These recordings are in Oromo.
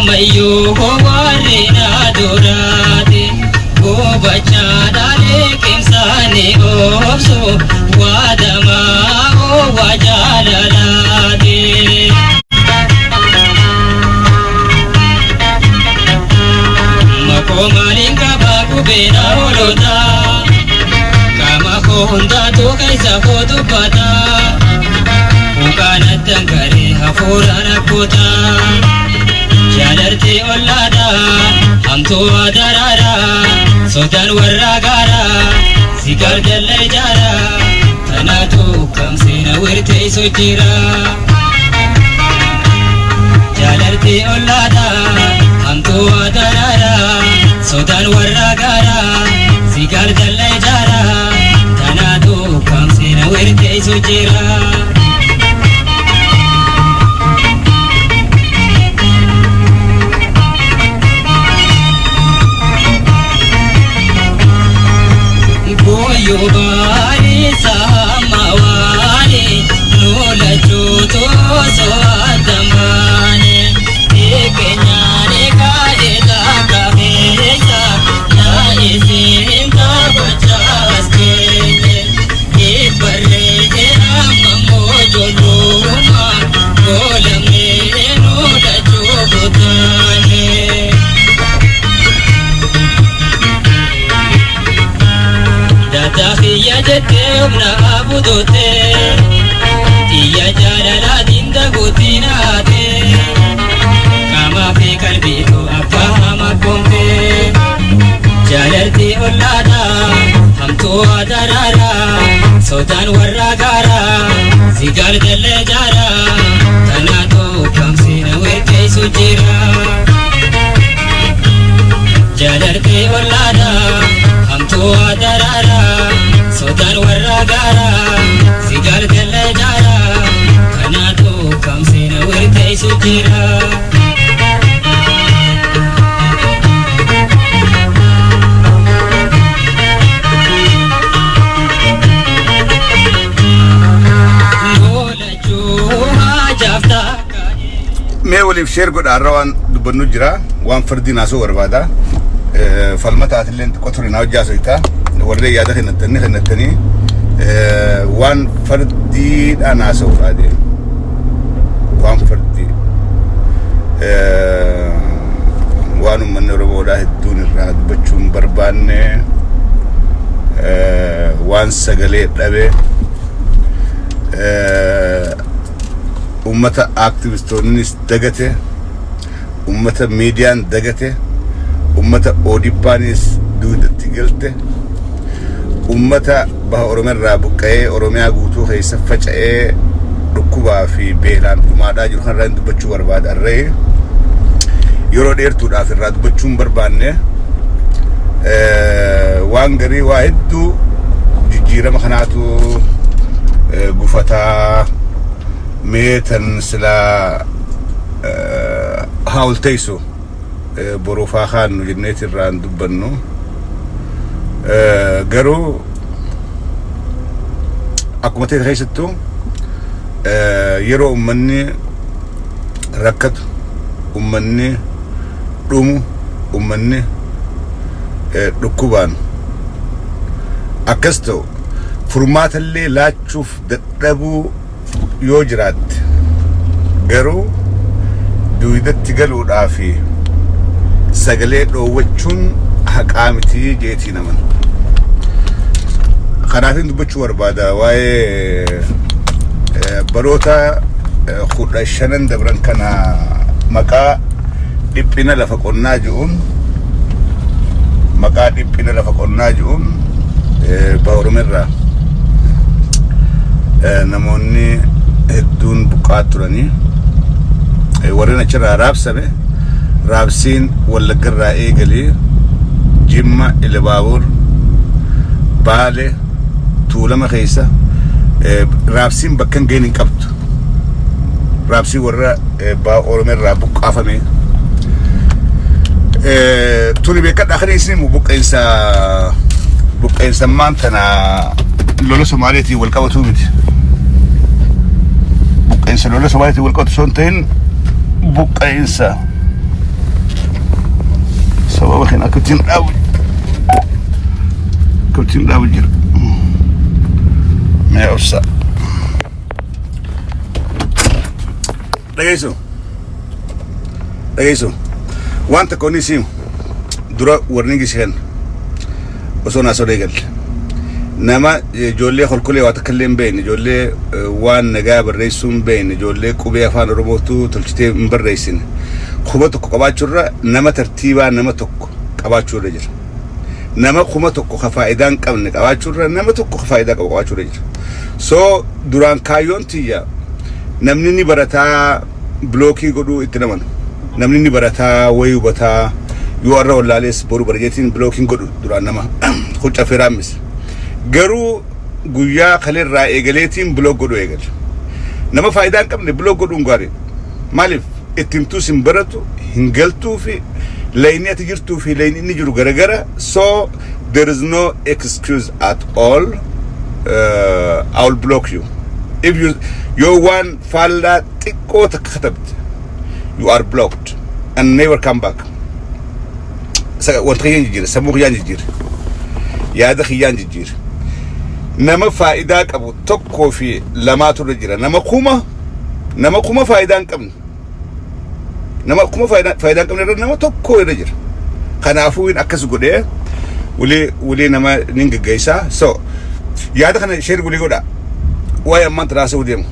mayu warina durate go bachada lekinsani obso wadama o wajalalade makomalinga bakubena olota kama honda to kaisa kotu pata ukana tangare hafurana kota jalarti olada hamto adarara sodan waragara sigar dalle jara tanatu kamsina wirte sojira jalarti olada hamto adarara sodan waragara sigar dalle jara tanatu kamsina wirte sojira Yobari samawani nola chuto so adamane ekenyane kade takabesa na isinta bachaste ibarre amamo joluma golame nola chubutane Dahiya jete umna abudote Tiya jalala dinda gutinate Kama fi kalbi to afahama komte Jalalti ullada hamto adarara Sodan warragara Zigar dalle jara Tanato kamsina wete sujira Jalalti ullada hamto adarara sodan waragara sigar dalle jara kanato kamsina wirte sujira me wolif share god arwan dubanu jira wan fardi naso warbada falmata atlen qotri nawjasoita warre yada khnatani wan fardi ana sawfade wan fardi wanu man roboda hedun rad bachum barbanne wan sagale dabe ummata activistonis dagate ummata median dagate ummata odipanis duudatti galte ummata baha oromirraa buqqa'ee oromiyaa guutuu keessa faca'ee dhukkubaa fi beelaan dhumaadhaa jiru kanarraa dubbachuu barbaada arree yeroo dheertuudhaaf irraa dubbachuu hin barbaanne waan garii waa hedduu jijjiirama kanaatu gufataa meetan silaa haawulteessu borofaa khaanu jenneeti irraan dubbannu garuu akkuma ta'e keessattuu yeroo ummanni rakkatu ummanni dhumu ummanni dhukkubaan akkas ta'u furmaatallee laachuuf dadhabuu yoo jiraatte garuu duudatti galuudhaafi sagalee dhoowwachuun haqaa miti jeetii naman kanaafin dubbachuu barbaada waa'ee baroota 15 dabran kana maqaa dhiphina lafa qonnaa ji'uun baha oromirraa namoonni hedduun buqqaa turanii warreen achirraa raabsame raabsiin wallaggarraa eegalee jimma ilbaabur baale tuulama keessa raabsiin bakka hin geenin qabdu raabsii warra baha oromirraa buqqaafame tuni beekadha kan isin buqqeensa maantana lola Somaaliyatiin wal qabatu miti buqqeensa lola Somaaliyatiin wal qabatu son ta'in buqqeensa sababa kana kutin dawo jira me osa dhageyso wanta konisi dura warningi shan osona sodegal nama jolle khulkule wa takallim bayn jolle wan naga barreysum bayn jolle qubi afan robotu tulchite mbarreysin khubatu qabachura nama tartiba nama tokko qabachura jira nama khumatu khafaidan qabne qabachura nama tokko khafaida qabachura jira so duran kayontiya namni barata bloki godu itinaman namni barata wayu bata yuarra wallales boru barjetin blocking godu duran nama Caffee Rammis garu guya khalir ra egaletin blog godu egal nama faidan qabne blog godu ngari malif itimtu simbaratu hingaltu fi layni atjirtu fi layni nijru garagara so there is no excuse at all I will block you if you one falla tikko takatabt you are blocked and never come back وانتخيان جير سمو خيان جير يا هذا خيان جير نما فائدة أبو تكو في لما ترجع نما قوما فائدة كم نما قوما فائدة كم نما تكو يرجع خنا أفوين أكسو قديه ولي نما نينج جيسا so يا هذا خنا شير قولي قدا ويا ما تراسو ديم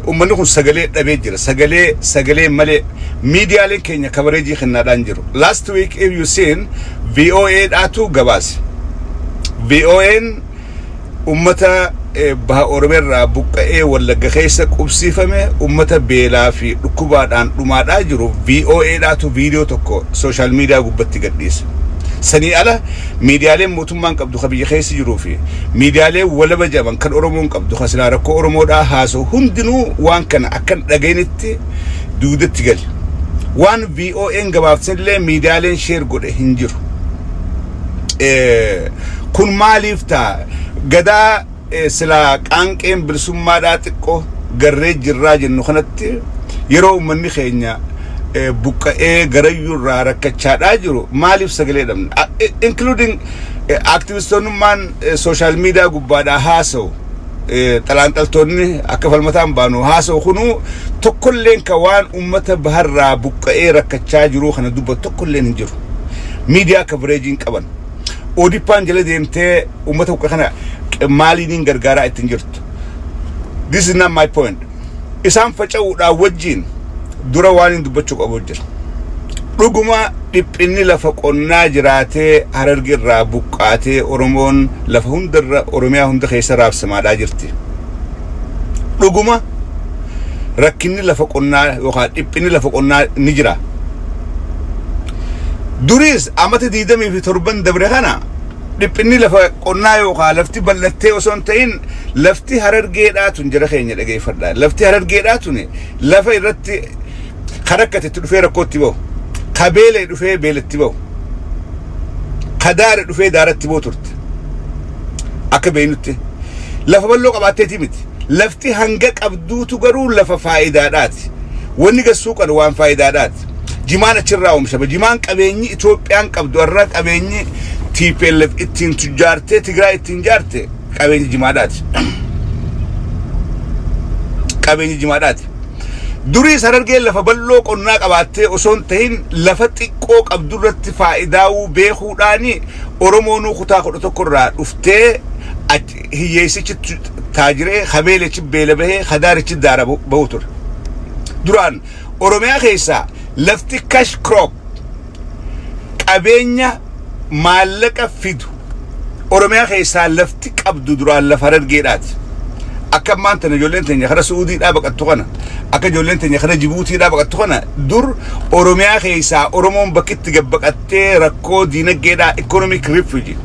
ummanukun sagale dabe jira sagale male media link Kenya coverage khna danjiro last week if you seen VOA atu gabas VON ummata baha oromiyyaa buqa'ee wallaga khaysa qubsifame ummata beela fi dhukubaadhaan dhumaadhaa jiru VOA atu video tokko social media gubbatti gadhiisa sani ala meediaalee mootummaan qabdu khabiyya khaysi jiru fi meediaalee walaba jaban kan oromoon qabdu khasina rakko oromoodha haaso hundinuu waan kana akkan dhagaynitti duudatti gal waan VON gabaabsanillee meediaaleen share godhe hin jiru kun maaliif taa gadaa sila qaanqeen bilisummaadhaa xiqqoo garree jirraa jennu kanatti yeroo ummanni keenya buqa'ee garayyuu irraa rakkachaadhaa jiru maaliif sagalee dhabna including activistoonnummaan social media gubbaadhaa haasa'u xalaanxaltoonni akka falmataan baanu haasa'u kunuu tokkolleen ka waan ummata baharraa buqa'ee rakkachaa jiru kana dubbatu tokkolleen hin jiru media coverage qaban odippaan jala deemtee ummata buqa kana maaliin gargaaraa ittiin jirtu this is not my point isaan faca'uudhaa wajjiin dura waan dubbachuu qabu jira dhuguma dhiphinni lafa qonnaa jiraatee hararge irraa buqqaatee oromoon lafa hundarra oromiyaa hunda keessa raabsamaadhaa jirti dhuguma rakkinni lafa qonnaa yookaan dhiphinni lafa qonnaa ni jira duris amata 27 dabre kana dhiphinni lafa qonnaa yookaan lafti bal'attee osoo hin ta'in lafti harargeedhaatu jira keenya dhageeffadhaa lafti harargeedhaatu lafa irratti خركت تدفير كوتيبو قبيلة دفير بيلتيبو قدار دفير دارت تبو ترت أكبينوتي لفا بلوك أباتي تيمت لفتي هنجك أبدو تقرون لفا فايدادات ونيجا السوق أنوان فايدادات جمان تشراهم شبه جمان كبيني إثيوبيان كبدو الرك كبيني تيبلف إتين تجارتي تجرا إتين جارتي كبيني جمادات كبيني جمادات دوري سررجل لفا بلوك أناك أباتي أصون تهين لفتي كوك أبدورت فائداو بيخوداني أرومونو خطاق أتوكرا أفتي هي يسيش تاجري خبيلة بيلا به خدارة دارا بوتر دوران أروميا خيسا لفتي كاش كروب أبينيا مالك فيدو أروميا خيسا لفتي أبدو دوران لفررجيلات أكم ما أنت نجولين تاني خلا سعودي لا بقى تقنا أكم جولين تاني خلا جيبوتي لا بقى تقنا دور أوروميا خيسا أورومون بكت جبك ركو دينا جدا economic refugee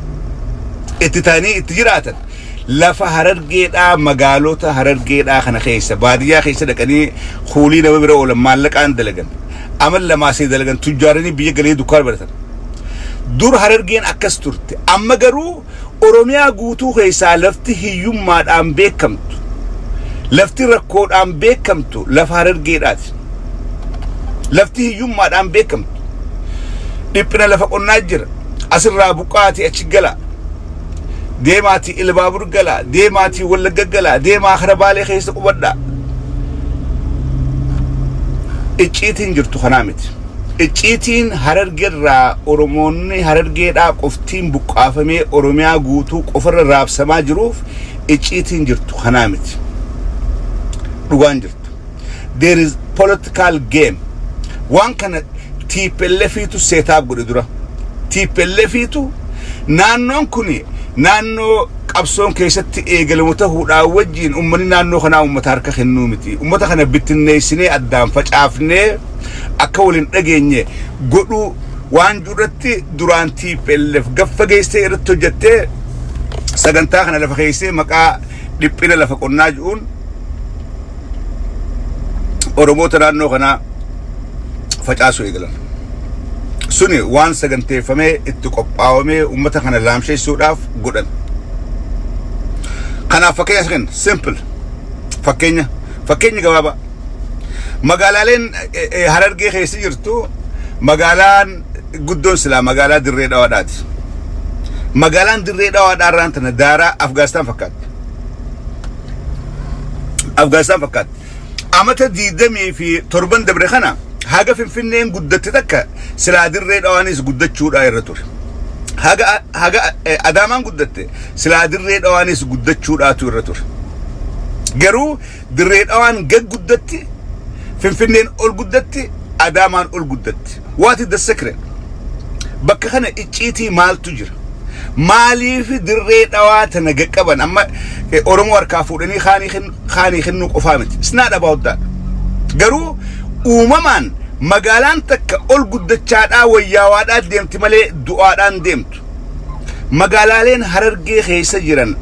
اتتاني اتجرات لا فهرر جدا مقالوتا هرر جدا خنا خيسا بادية خيسا لكني خولينا ببرا ولا مالك عند دلجن عمل لما سيد دلجن تجارني بيجي قليل دكار برتن دور هرر جين أكستورت أما جرو أوروميا قوتو خيسا لفتي هيوم ماد أم بيكمتو لفتي ركود أم بيكمتو لفهرر جيرات لفتي هيوم ماد أم بيكمتو dhiphina lafa qonnaa jira asirraa buqqaati achi gala deemaati ilbaabur gala deemaati wallagga gala deemaa khara baalee keessa qubadha icciitiin jirtu kanaa miti icciitiin harargeerraa oromoonni harargeedhaa qoftiin buqqaafamee oromiyaa guutuu qofarra raabsamaa jiruuf icciitiin jirtu kanaa miti dhugaan jirtu there is political game waan kana TPLFitu seetaaf godhe dura TPLFitu naannoon kuni naannoo qabsoon keessatti eegalamoota hudhaa wajjiin ummanni naannoo kanaa ummata harka kennuu miti ummata kana bittinneessinee addaan facaafnee akka waliin dhageenye godhu waan duratti duraan TPLF gaffa geessee irratti hojjettee sagantaa kana lafa keessee maqaa dhiphina lafa qonnaa ji'uun oromoota naannoo kanaa facaasuu eegalan suni waan saganteeffamee itti qophaa'amee ummata kana laamsheessuudhaaf godhan kanaaf fakkeenya kan simple fakkeenya gabaabaa magaalaaleen harargee keessa jirtu magaalaan guddoon silaa magaalaa dirree dhawaadhaati magaalaan dirree dhawaadhaarraan tana daaraa Afgaanistaan fakkaatti amata 27 dabre kana haga finfinneen guddatte takka silaa dirree dhawaanis guddachuudha irra ture haga adaamaan guddatte silaa dirree dhawaanis guddachuudhaatu irra ture garuu dirree dhawaan gad guddatti finfinneen ol guddatti adaamaan ol guddatti what is the secret bakka kana icciitii maaltu jira maaliif dirree dhawaa tana qaban amma oromoo harkaa fuudhanii khaanii kennuu qofaa miti it's not about that garuu uumamaan magaalaan takka ol guddachaadhaa wayyaawaadhaa deemti malee du'aadhaan deemtu magaalaaleen harargee keessa jiran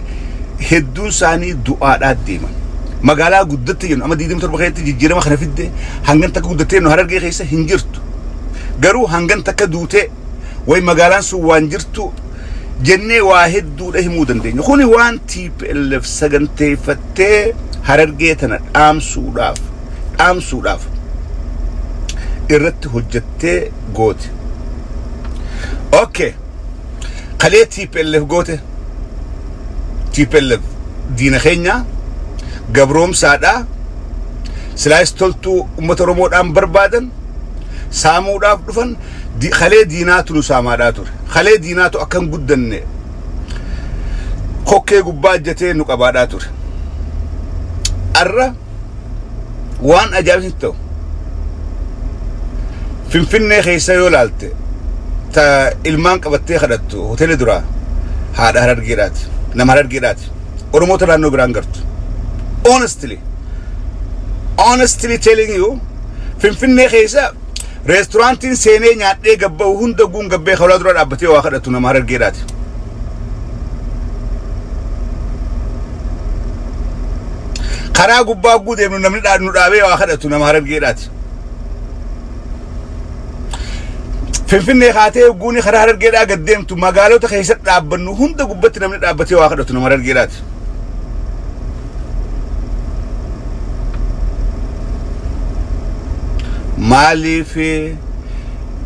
hedduun isaanii du'aadhaa deeman magaalaa guddatti jennu amma 27 keessatti jijjiirama kana fidde hangan takka guddattee nu harargee keessa hin jirtu garuu hangan takka duutee way magaalaan sun waan jirtu jennee waa hedduudha himuu dandeenya kuni waan TPLF saganteeffattee harargee tana dhaamsuudhaaf irratti hojjettee goote okay qalee TPLF goote TPLF diina keenya gabroomsaadha silaayis toltuu ummata oromoodhaan barbaadan saamuudhaaf dhufan qalee diinaatu nu saamaadhaa ture qalee diinaatu akkan guddanne kokkee gubbaa ajjatee nu qabaadhaa ture arra waan ajaa'ibsitti ta'u finfinnee keessa yoo laalte ta ilmaan qabattee kadhattu hoteela duraa haadha harargeedhaati nama harargeedhaati oromoota naannoo biraan gartu honestly telling you finfinnee keessa restaurantiin seenee nyaadhee gabba'u hunda guun gabbee hawlaa dura dhaabbatee waa kadhattu nama harargeedhaati karaa gubbaa guu deemnu namni nu dhaabee waa kadhattu nama harargeedhaati finfinnee kaatee guuni karaa harargeedhaa gad deemtu magaalota keessatti dhaabbannu hunda gubbatti namni dhaabbatee waa kadhattu nama harargeedhaati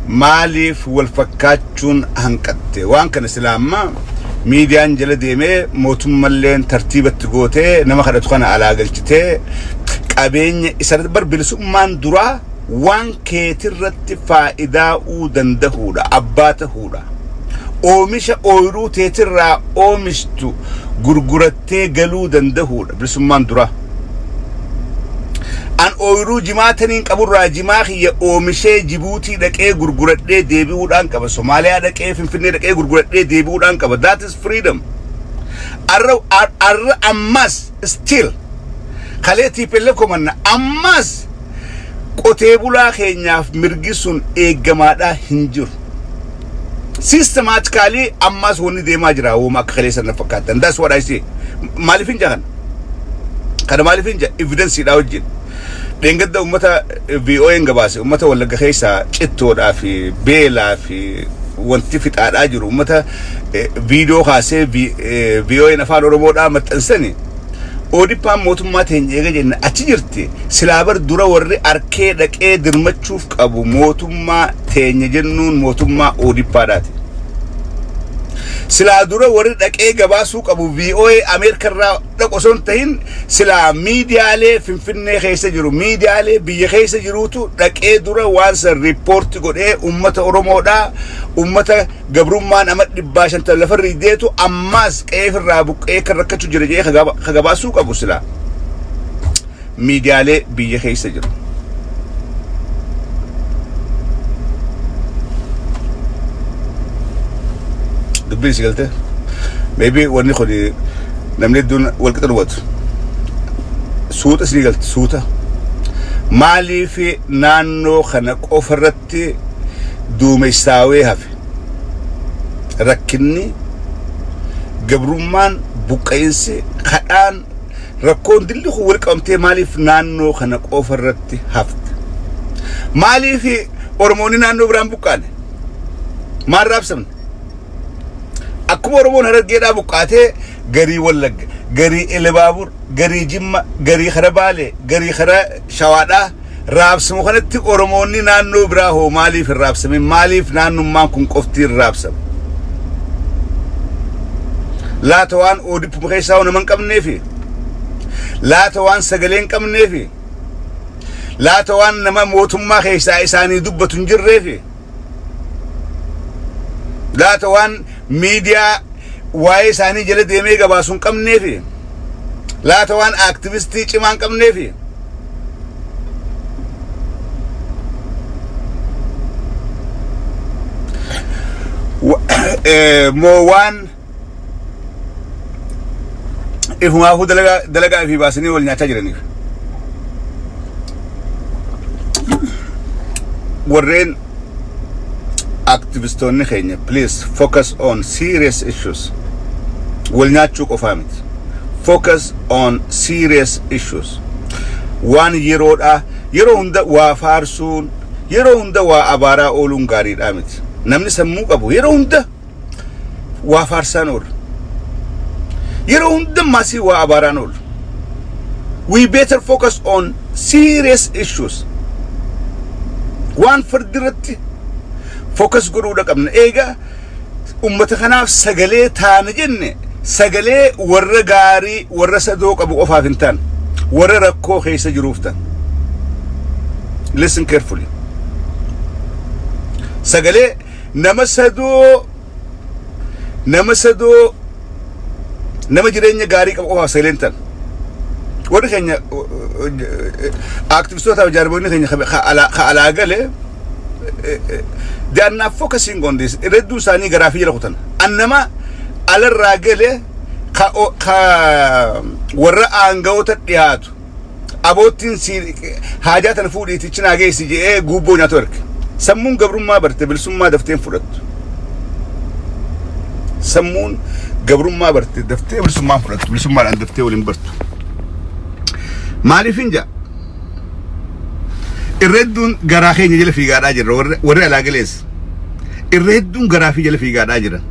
maaliif wal fakkaachuun hanqatte waan kana islaamma miidiyaan jala deemee mootummalleen tartiibatti gootee nama kadhatu kana alaa galchitee qabeenya isa barbilisummaan duraa waan keetirratti faayidaa uu dandahuudha abbaa tahuudha oomisha ooyiruu teetirraa oomishtu gurgurattee galuu dandahuudha bilisummaan duraa an ooyiruu jimaataniin qaburraa jimaa kiyya oomishee Jibuutii dhaqee gurguradhee deebi'uudhaan qaba Somaaliyaa dhaqee Finfinnee dhaqee gurguradhee deebi'uudhaan qaba that is freedom arra ammas still qalee TPLF komanna ammas qotee bulaa keenyaaf mirgi sun eeggamaadhaa hin jiru systematically ammas wanni deemaa jira wooma akka qalee sana fakkaatan that's what I say maalifin jahan kana maalifin ja evidence dhaa wajjin dhengadda ummata VOA gabaase ummata wallagga keessa cittoodhaa fi beelaa fi wanti fixaadhaa jiru ummata video kaasee VOA afaan oromoodhaa maxxansani ODP'n mootummaa teenya eega jenna achi jirti silaabar dura warri arkee dhaqee dirmachuuf qabu mootummaa teenya jennuun mootummaa ODP'dhaati. Silaa dura warri dhaqee gabaasuu qabu VOA Ameerika irraa dhaqoson tahin silaa miidiyaalee Finfinnee keessa jiru miidiyaalee biyya keessa jiruutu dhaqee dura waan san riippoorti godhee ummata Oromoodhaa ummata gabrummaan ama 500 lafa riideetu ammas qe'ee irraa buqqee kan rakkachuu jira jee gabaasuu qabu silaa miidiyaalee biyya keessa jiru. dubbiin si galte maybe wanni khodi namni dun wal qixarwatu suuta si galte suuta maalii fi naannoo kana qofarratti duumessaawee hafe rakkinni gabrummaan buqqeensi kadhaan rakkoon dilli ku wal qabamtee maaliif naannoo kana qofarratti hafte maalii fi Oromoonni naannoo biraan buqqaane maal raabsamne akkuma Oromoon harargeedhaa buqqaatee garii Wallagga garii Elebaabur garii Jimma garii Kharabaale garii Khara Shawaadhaa raabsamu kanatti Oromoonni naannoo biraa hoo maaliif hin raabsamin maaliif naannummaan kun qofti hin raabsamu laata waan ODP keessaa nama hin qabneefi laata waan sagalee hin qabneefi laata waan nama mootummaa keessaa isaanii dubbatu hin jirreefi laata waan miidiyaa waa'ee isaanii jala deemee gabaasuu hin qabneefi laata waan aktivistii cimaa hin qabneefi moo waan ifumaafu dalagaa fi baasanii wal nyaachaa jiraniif warreen activistoonni keenya please focus on serious issues wal nyaachuu qofaa miti focus on serious issues waan yeroodha yeroo hunda waa faarsuun yeroo hunda waa abaaraa ooluun gaariidha miti namni sammuu qabu yeroo hunda waa faarsaan oolu yeroo hunda maasii waa abaaraan oolu we better focus on serious issues waan fardirratti focus godhuudha qabna eega ummata kanaaf sagalee taana jenne sagalee warra gaarii warra sadoo qabu qofaaf hin taane warra rakkoo keessa jiruuf tan listen carefully sagalee nama sadoo nama jireenya gaarii qabu qofaaf sagaleen tan warri keenya aktivistoota jaarboonni keenya alaa galee they are not focusing on this irredduu isaanii garaa fi jala kutan annama alarraa galee ka warra aangawoota dhiyaatu aboottiin haajaa tan fuudhiiti cinaa geessi jedhee guubboo nyaatu erge sammuun gabrummaa barte bilisummaa dafteen fudhattu sammuun gabrummaa barte daftee bilisummaa fudhattu bilisummaadhaan daftee waliin bartu maaliif hin jaa irredduun garaa keenya jala fiigaadhaa jirra warri alaa galees irredduun garaa fi jala fiigaadhaa jiran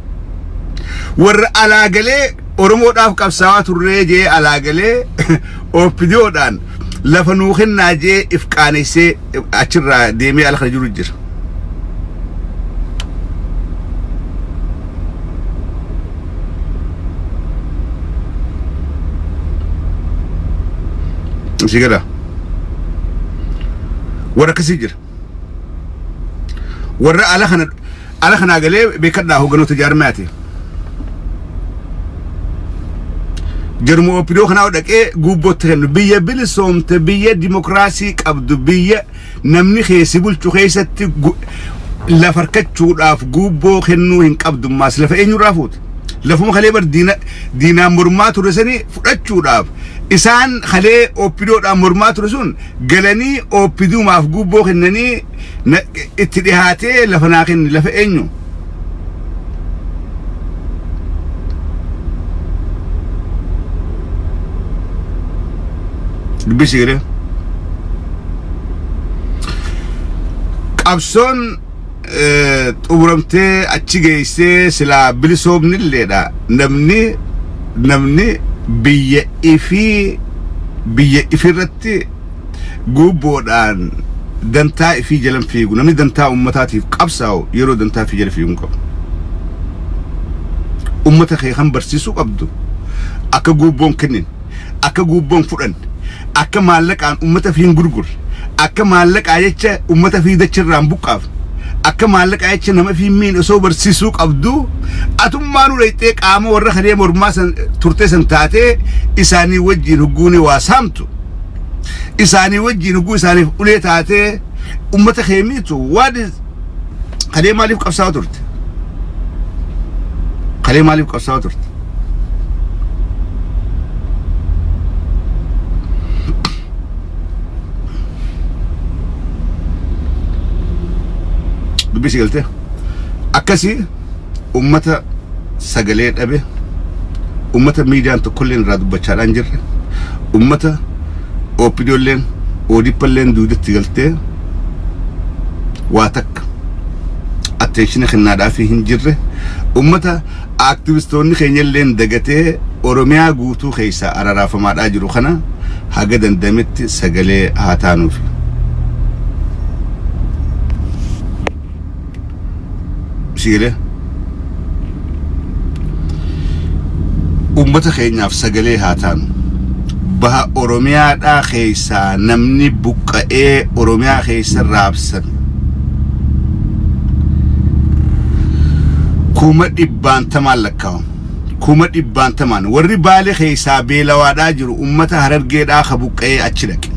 warra alaa galee Oromoodhaaf qabsaawaa turree jee alaa galee oppidiyoodhaan lafa nuu kennaa jee if qaaneessee achirraa deemee ala kana jiru jira sigara warra kasii jira warra ala kana galee beekadhaa hogganoota jaarmaati jarmoo opidoo kana dhaqee guubbootti kennu biyya bilisoomte biyya dimokiraasii qabdu biyya namni keessi bulchu keessatti lafarkachuudhaaf guubboo kennuu hin qabdu maas lafa eenyurraa fuute lafuma kalee bar diinaan mormaa ture sanii fudhachuudhaaf isaan kalee oppidoodhaan mormaa ture sun galanii oppiduumaaf guubboo kennanii itti dhihaatee lafa naa kenni lafa eenyu dubbisi gale qabsoon xumuramtee achi geessee silaa bilisoomnilleedha namni biyya ifirratti gubboodhaan dantaa ifii jalan fiigu namni dantaa ummataatiif qabsaa'u yeroo dantaa ifii jala fiigu qabu ummata kee kan barsiisuu qabdu akka gubboon kennin akka gubboon fudhan akka maallaqaan ummata fiin gurgur akka maallaqaa jecha ummata fii dachirraan buqqaaf akka maallaqaa jecha nama fi miin osoo barsiisuu qabdu atummaan uleetee qaama warra kadee mormaa san turtee san taatee isaanii wajjin hugguuni waa saamtu isaanii wajjin hugguu isaaniif ulee taatee ummata keemiitu waan kadee maaliif qabsaa'u turte kadee maaliif qabsaa'u turte dubisi galte akkasi ummata sagalee dhabe ummata miidiyaan tokkolleen irraa dubbachaadhaan jirre ummata opiniyoonleen oodippalleen duudatti galtee waa takka attenshina kennaadhaaf hin jirre ummata aktivistoonni keenyalleen dagatee oromiyaa guutuu keessaa araraafamaadhaa jiru kana haga dandametti sagalee haa taanuuf sigale ummata keenyaaf sagalee haa taanu baha oromiyaadhaa keessaa namni buqqa'ee oromiyaa keessa raabsan kuma dhibbaantamaan lakkaa'amu kuma dhibbaantamaan warri baalee keessaa beelawaadhaa jiru ummata harargeedhaa ka buqqa'ee achi dhaqe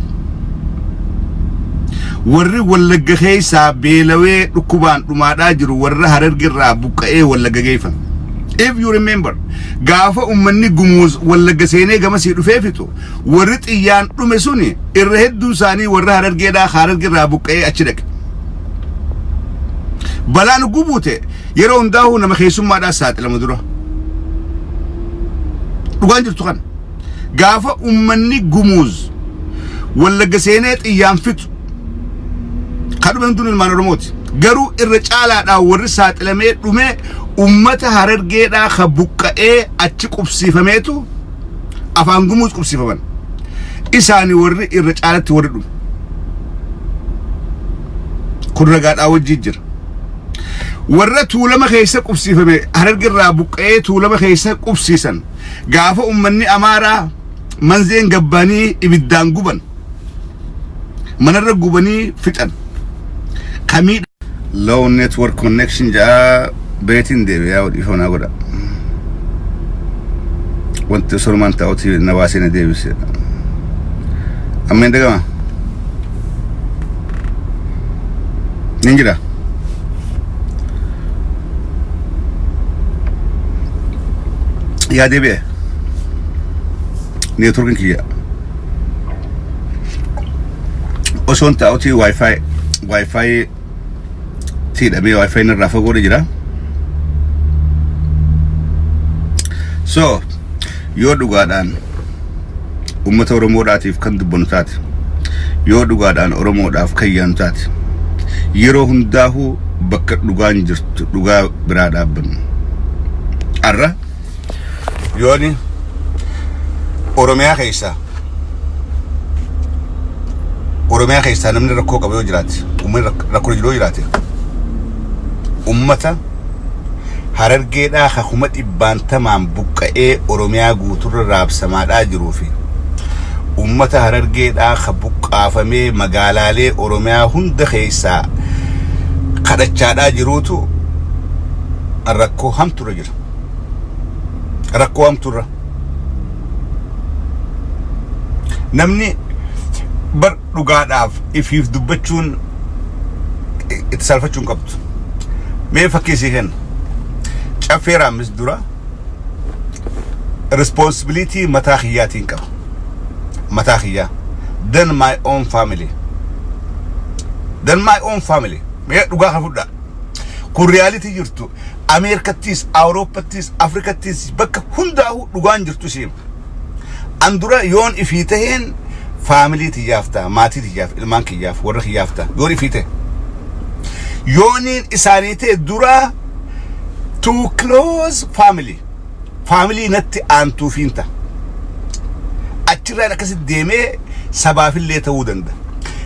warri wallagga keessaa beelawee dhukkubaan dhumaadhaa jiru warra harargeerraa buqqa'ee wallagga geeffame if you remember gaafa ummanni gumuuz wallagga seenee gamasii dhufee fixu warri xiyyaan dhume suni irra hedduu isaanii warra harargeerraa buqqa'ee achi dhaqe balaan gubuute yeroo hundaa'uu nama keessummaadhaa saaxilama dura dhugaan jirtu kana gaafa ummanni gumuuz wallagga seenee xiyyaan fixu kadhumen dun ilmaan oromooti garuu irra caalaadhaa warri saaxilamee dhume ummata harargeedhaa ka buqqa'ee achi qubsiifameetu afaan gumuuz qubsiifaman isaani warri irra caalatti warri dhume kun ragaadhaa wajjii jira warra tuulama keessa qubsiifame harargeerraa buqqa'ee tuulama keessa qubsiisan gaafa ummanni amaaraa manzeen gabbanii ibiddaan guban manarra gubanii fixan kamii low network connection jaa beetiin deebi'aa odhiifamnaa godha wanti sorumaan ta'uti na baasee na deebise ammeen dagama nin jira yaa deebi'e networkin kiyya osoon ta'uti wifi tidhamee wifi narraa fagoodha jira so yoo dhugaadhaan ummata oromoodhaatiif kan dubbanu taate yoo dhugaadhaan oromoodhaaf kan yaanu taate yeroo hundaahuu bakka dhugaan jirtu dhugaa biraa dhaabbannu arra yooni oromiyaa keessaa namni rakkoo qabu yoo jiraate ummanni rakkoo jiru yoo jiraate ummata harargeedhaa ka kuma dhibbaantamaan buqqa'ee oromiyaa guuturra raabsamaadhaa jiruu fi ummata harargeedhaa ka buqqaafamee magaalaalee oromiyaa hunda keessaa kadhachaadhaa jiruutu rakkoo hamturra jira rakkoo hamturra namni bar dhugaadhaaf ifiif dubbachuun itti salphachuun qabdu mee fakkiisii kenna Caffee Rammis dura responsibility mataa kiyyaatiin qaba mataa kiyyaa then my own family mee dhugaa kan fudhaa kun reality jirtu Ameerikattis Awuroopattis Afrikattis bakka hundaa'uu dhugaan jirtu siima an dura yoon ifii taheen family tiyyaaf ta'a maatii tiyyaaf ilmaan kiyyaaf warra kiyyaaf ta'a yoon ifii tahe yooniin isaanii ta'e dura too close family natti aantuufiin ta'a achirraan akkasit deemee sabaafillee ta'uu danda'a.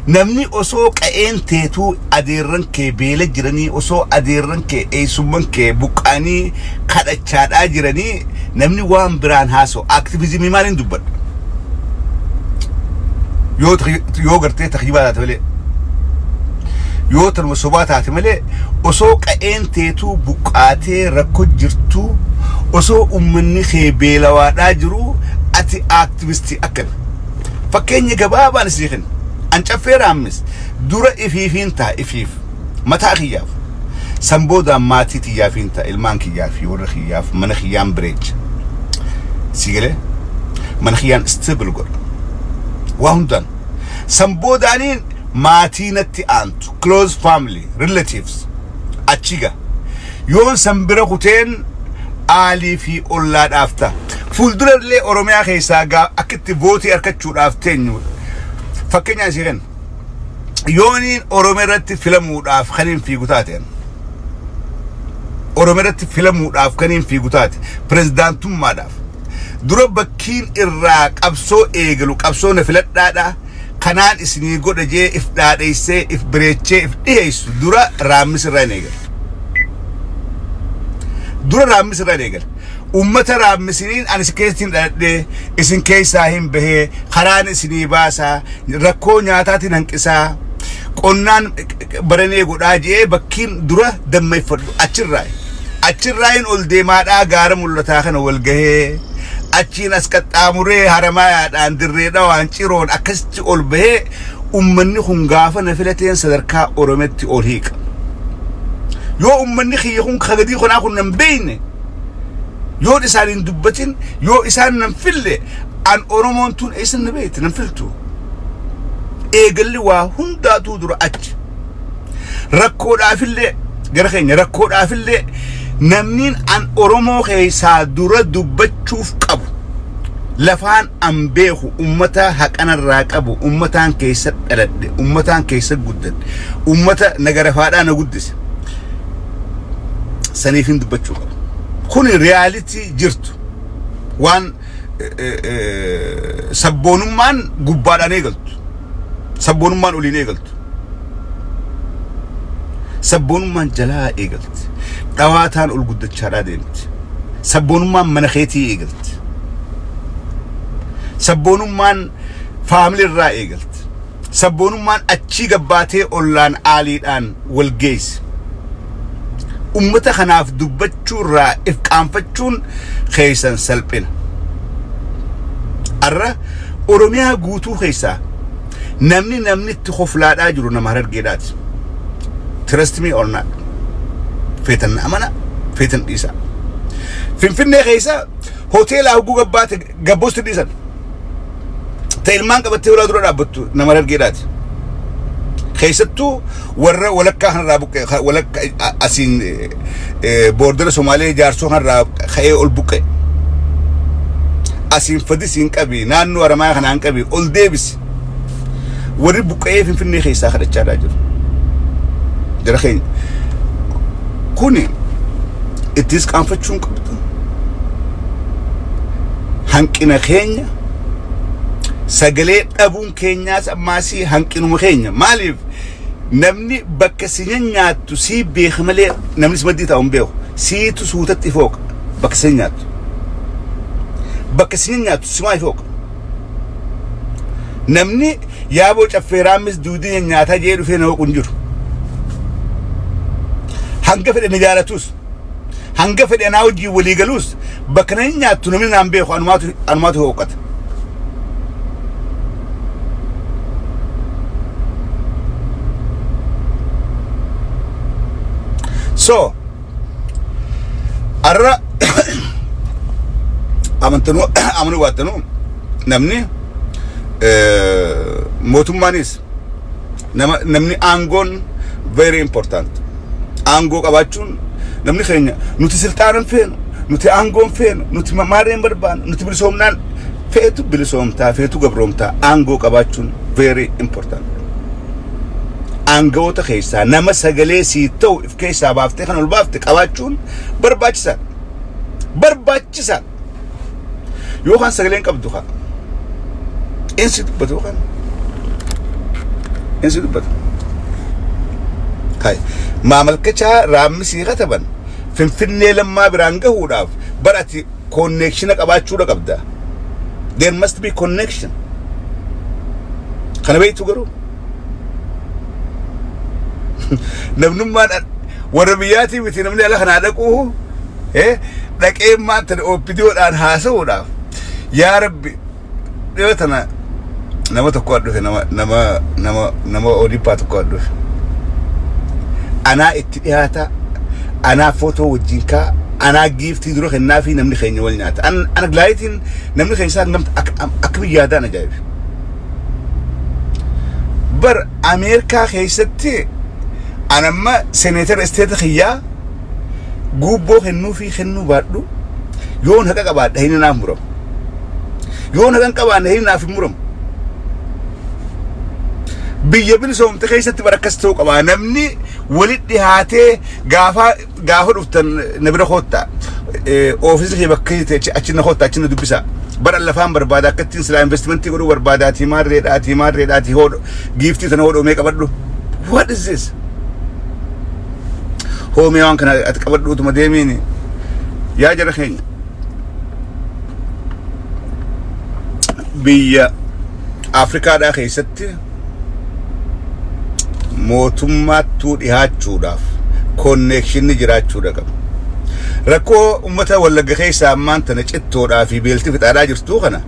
Namni osoo qa'een teetuu adeerran kee beela jiranii osoo adeerran kee eessumman kee buqqaanii kadhachaadhaa jiranii namni waan biraan haasoo aktiivizimii maaliin dubbadha yoo gartee takhiibaa taate malee yoo tanuma sobaa taate malee osoo qa'een teetuu buqqaatee rakkoo jirtuu osoo ummanni kee beelawaadhaa jiru ati aktiivistii akkana fakkeenya gabaabaan isii kenna. An Caffee Rammis dura ifiifiin ta'a ifiif mataa kiyyaaf sanbooda maatii tiyyaafin ta'a ilmaan kiyyaafi warra kiyyaaf mana kiyyaan bireecha sigale mana kiyyaan stable godha waa hundaan sanboodaaniin maatii natti aantu close family relatives achiga yoon sanbira kuteen aalii fi ollaadhaaf ta'a fuuldurallee Oromiyaa keessaa akkitti vootii argachuudhaaf teenyu fakkeenya isii kenna yooniin Oromeerratti filamuudhaaf kaniin fiigu taateen Oromeerratti filamuudhaaf kaniin fiigu taate pirezidaantummaadhaaf dura bakkiin irraa qabsoo eegalu qabsoo na filadhaadha kanaan isinii godha jee if dhaadheessee if bireechee if dhiyeessu dura Rammis irraa hin eegale dura Rammis irraa hin eegale ummata Rammisiin anis keessin dhadhee isin keessaa hin bahee karaan isinii baasaa rakkoo nyaataatiin hanqisaa qonnaan baranee godhaa jee bakkiin dura dammeeffadhu achirraayin ol deemaadhaa gaara mul'ataa kana wal gahee achiin as qaxxaamuree haramaadhaan dirreedha waan ciroon akkasitti ol bahee ummanni kun gaafa na filateen sadarkaa Oromeetti ol hiiqa yoo ummanni kiyya kun kagadii konaa kun nan beeyne yoo isaanin dubbatin yoo isaan nan fille an Oromoon tun eessan na beeyte nan filtu eegalli waa hundaatuu dura achi rakkoodhaafillee gara keenya rakkoodhaafillee namniin an Oromoo keessaa dura dubbachuuf qabu lafaan an beeku ummata haqanarraa qabu ummataan keessa dhaladhe ummataan keessa guddadhe ummata nagarafaadhaa na guddise saniifin dubbachuu qabu kun reality jirtu waan sabboonummaan gubbaadhaan eegaltu sabboonummaan oliin eegaltu sabboonummaan jalaa eegalti dhawaataan ol guddachaadhaa deemti sabboonummaan mana keetii eegalti sabboonummaan faamilii irraa eegalti sabboonummaan achii gabbaatee ollaan aaliidhaan wal geessi ummata kanaaf dubbachuurraa if qaanfachuun keessan salphina arra Oromiyaa guutuu keessaa namni itti khoflaadhaa jiru nama Harargeedhaati trust me or not feetan amana feetan dhiisa Finfinnee keessa hoteela hoguu gabbaate gabboosti dhiisan ta ilmaan qabattee walaa dura dhaabbattu nama Harargeedhaati keessattuu warra walakkaa kanarraa buqqee walakka asiin boordara Somaalee jaarsoo kanarraa ka'ee ol buqqee asiin fadisiin qabii naannoo Aramaa kanaan qabii ol deebisi warri buqqee Finfinnee keessaa kadhachaadhaa jiru jara keenya kuni ittis qaanfachuun qabdu hanqina keenya sagalee dhabuun keenyaas ammaasii hanqinuma keenya maaliif namni bakka sinya nyaattu si beeka malee namni simaddii ta'uun beeku siitu suutatti fooqa bakka sinya nyaattu simaa fooqa namni yaaboo Caffee Rammis duudii nyaataa jee dhufee na hoqu hin jiru hanga fedhe na jaalatus hanga fedhe naa hojii walii galuus bakka na nyaattu namni naan beeku anumaatu hooqata so arra amanu waatanu namni mootummaanis namni aangoon very important aangoo qabaachuun namni keenya nuti silxaanan feenu nuti aangoon feenu nuti maareen barbaannu nuti bilisoomnaan feetu bilisoomtaa feetu gabroomtaa aangoo qabaachuun very important aangoota keessaa nama sagalee sii ta'u if keessaa baaftee kan ol baafte qabaachuun barbaachisaa yookaan sagaleen qabdu haa Eensi dubbatu kan eensi dubbatu kai maamalkachaa raammisii kataban finfinnee lammaa biraan gahuudhaaf barati connection qabaachuudha qabda. There must be connection. Kana beektu garuu namnummaan oromiyyaati miti namni ala kana dhaquu dhaqee maanta OPD'dhaan haasa'uudhaaf yaa rabbi dhiyoo tana nama tokko dhufe nama ODP tokko dhufe anaa itti dhiyaata anaa footoo wajjin kaa anaa giiftii dura kennaa fi namni keenya wal nyaata ana glaayitiin namni keenya isaan akka biyyaadhaan ajaa'ibe bar Ameerikaa keessatti anamma seneetar isteeta kiyyaa gubboo kennuu fi kennuu baadhu yoon haqa qabaadha hin naaf muramu yoon haqan qabaanne hin naaf muramu biyya bilisoomte keessatti barakkas ta'uu qaba namni walitti dhihaatee gaafa dhuftan na bira koottaa ofiisii kee bakka achina koottaa achina dubbisa bara lafaan barbaada akkattiin silaa investimentii godhuu barbaadaati maarreedhaati hoodho giiftii sana hoodho mee qabadhu what is this hoomee waan kana ati qabadhuutuma deemiini yaa jara keenya biyya Afrikaadhaa keessatti mootummaattuu dhihaachuudhaaf konnekshinni jiraachuudha qaba. Rakkoo ummata Wallagga keessaa ammaan tana cittoodhaa fi beelti fixaadhaa jirtuu kana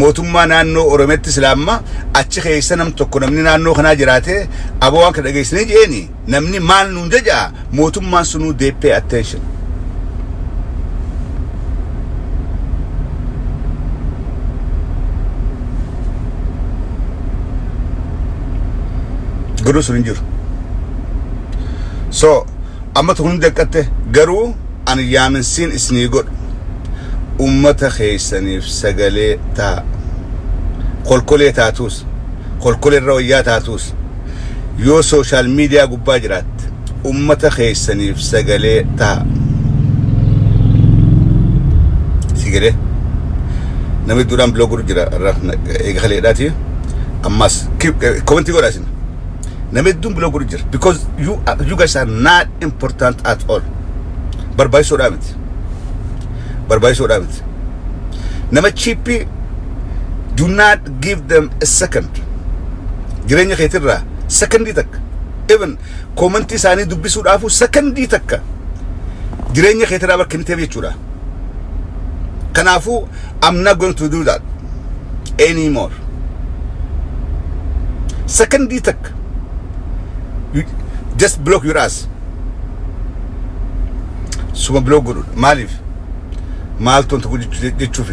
mootummaa naannoo Oromeetti Islaammaa achi keessa nam tokko namni naannoo kanaa jiraatee aboo waan kana dhageessanii jeeni namni maal nuun jajaa mootummaan sunuu they pay attention. Guru sun jiru. So amma tukun deqqatte garuu an yaaminsiin isnii godhu ummata keessaniif sagalee taa kolkolee taatuus kolkolee irra wayyaa taatuus yoo social media gubbaa jiraatte ummata keessaniif sagalee taa sigale namni duraan blog guru jira eegaleedhaati ammas commenti godhaasin namni duraan blog guru jira because you guys are not important at all barbaachisoodhaa miti nama cheapy do not give them a second jireenya keetirraa secondii takka even commenti isaanii dubbisuudhaafu secondii takka jireenya keetirraa barkanniteef jechuudha kanaafu I'm not going to do that anymore secondii takka you just block your ass suma blog godhu maaliif maaltu tokko jechuuf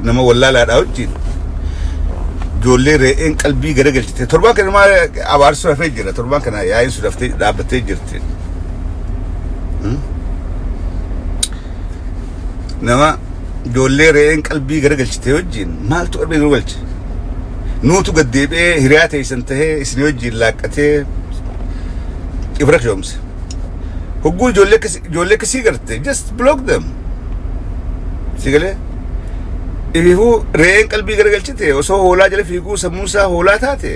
nama wallaalaadhaa wajjin ijoollee re'een qalbii garagalchite torbaan kana maa abaarsuu hafee jira torbaan kana yaa'iin su daftee dhaabbattee jirti nama ijoollee re'een qalbii garagalchite wajjin maaltu qalbii garagalche nuutu gaddeebi'ee hiriyaa teessan tahee isin wajjin laaqqatee ibra shoomse hogguu ijoollee kasii garte just block them sigale ifiifuu re'een qalbii garagalchite osoo hoolaa jala fiiguu sammuusaa hoolaa taate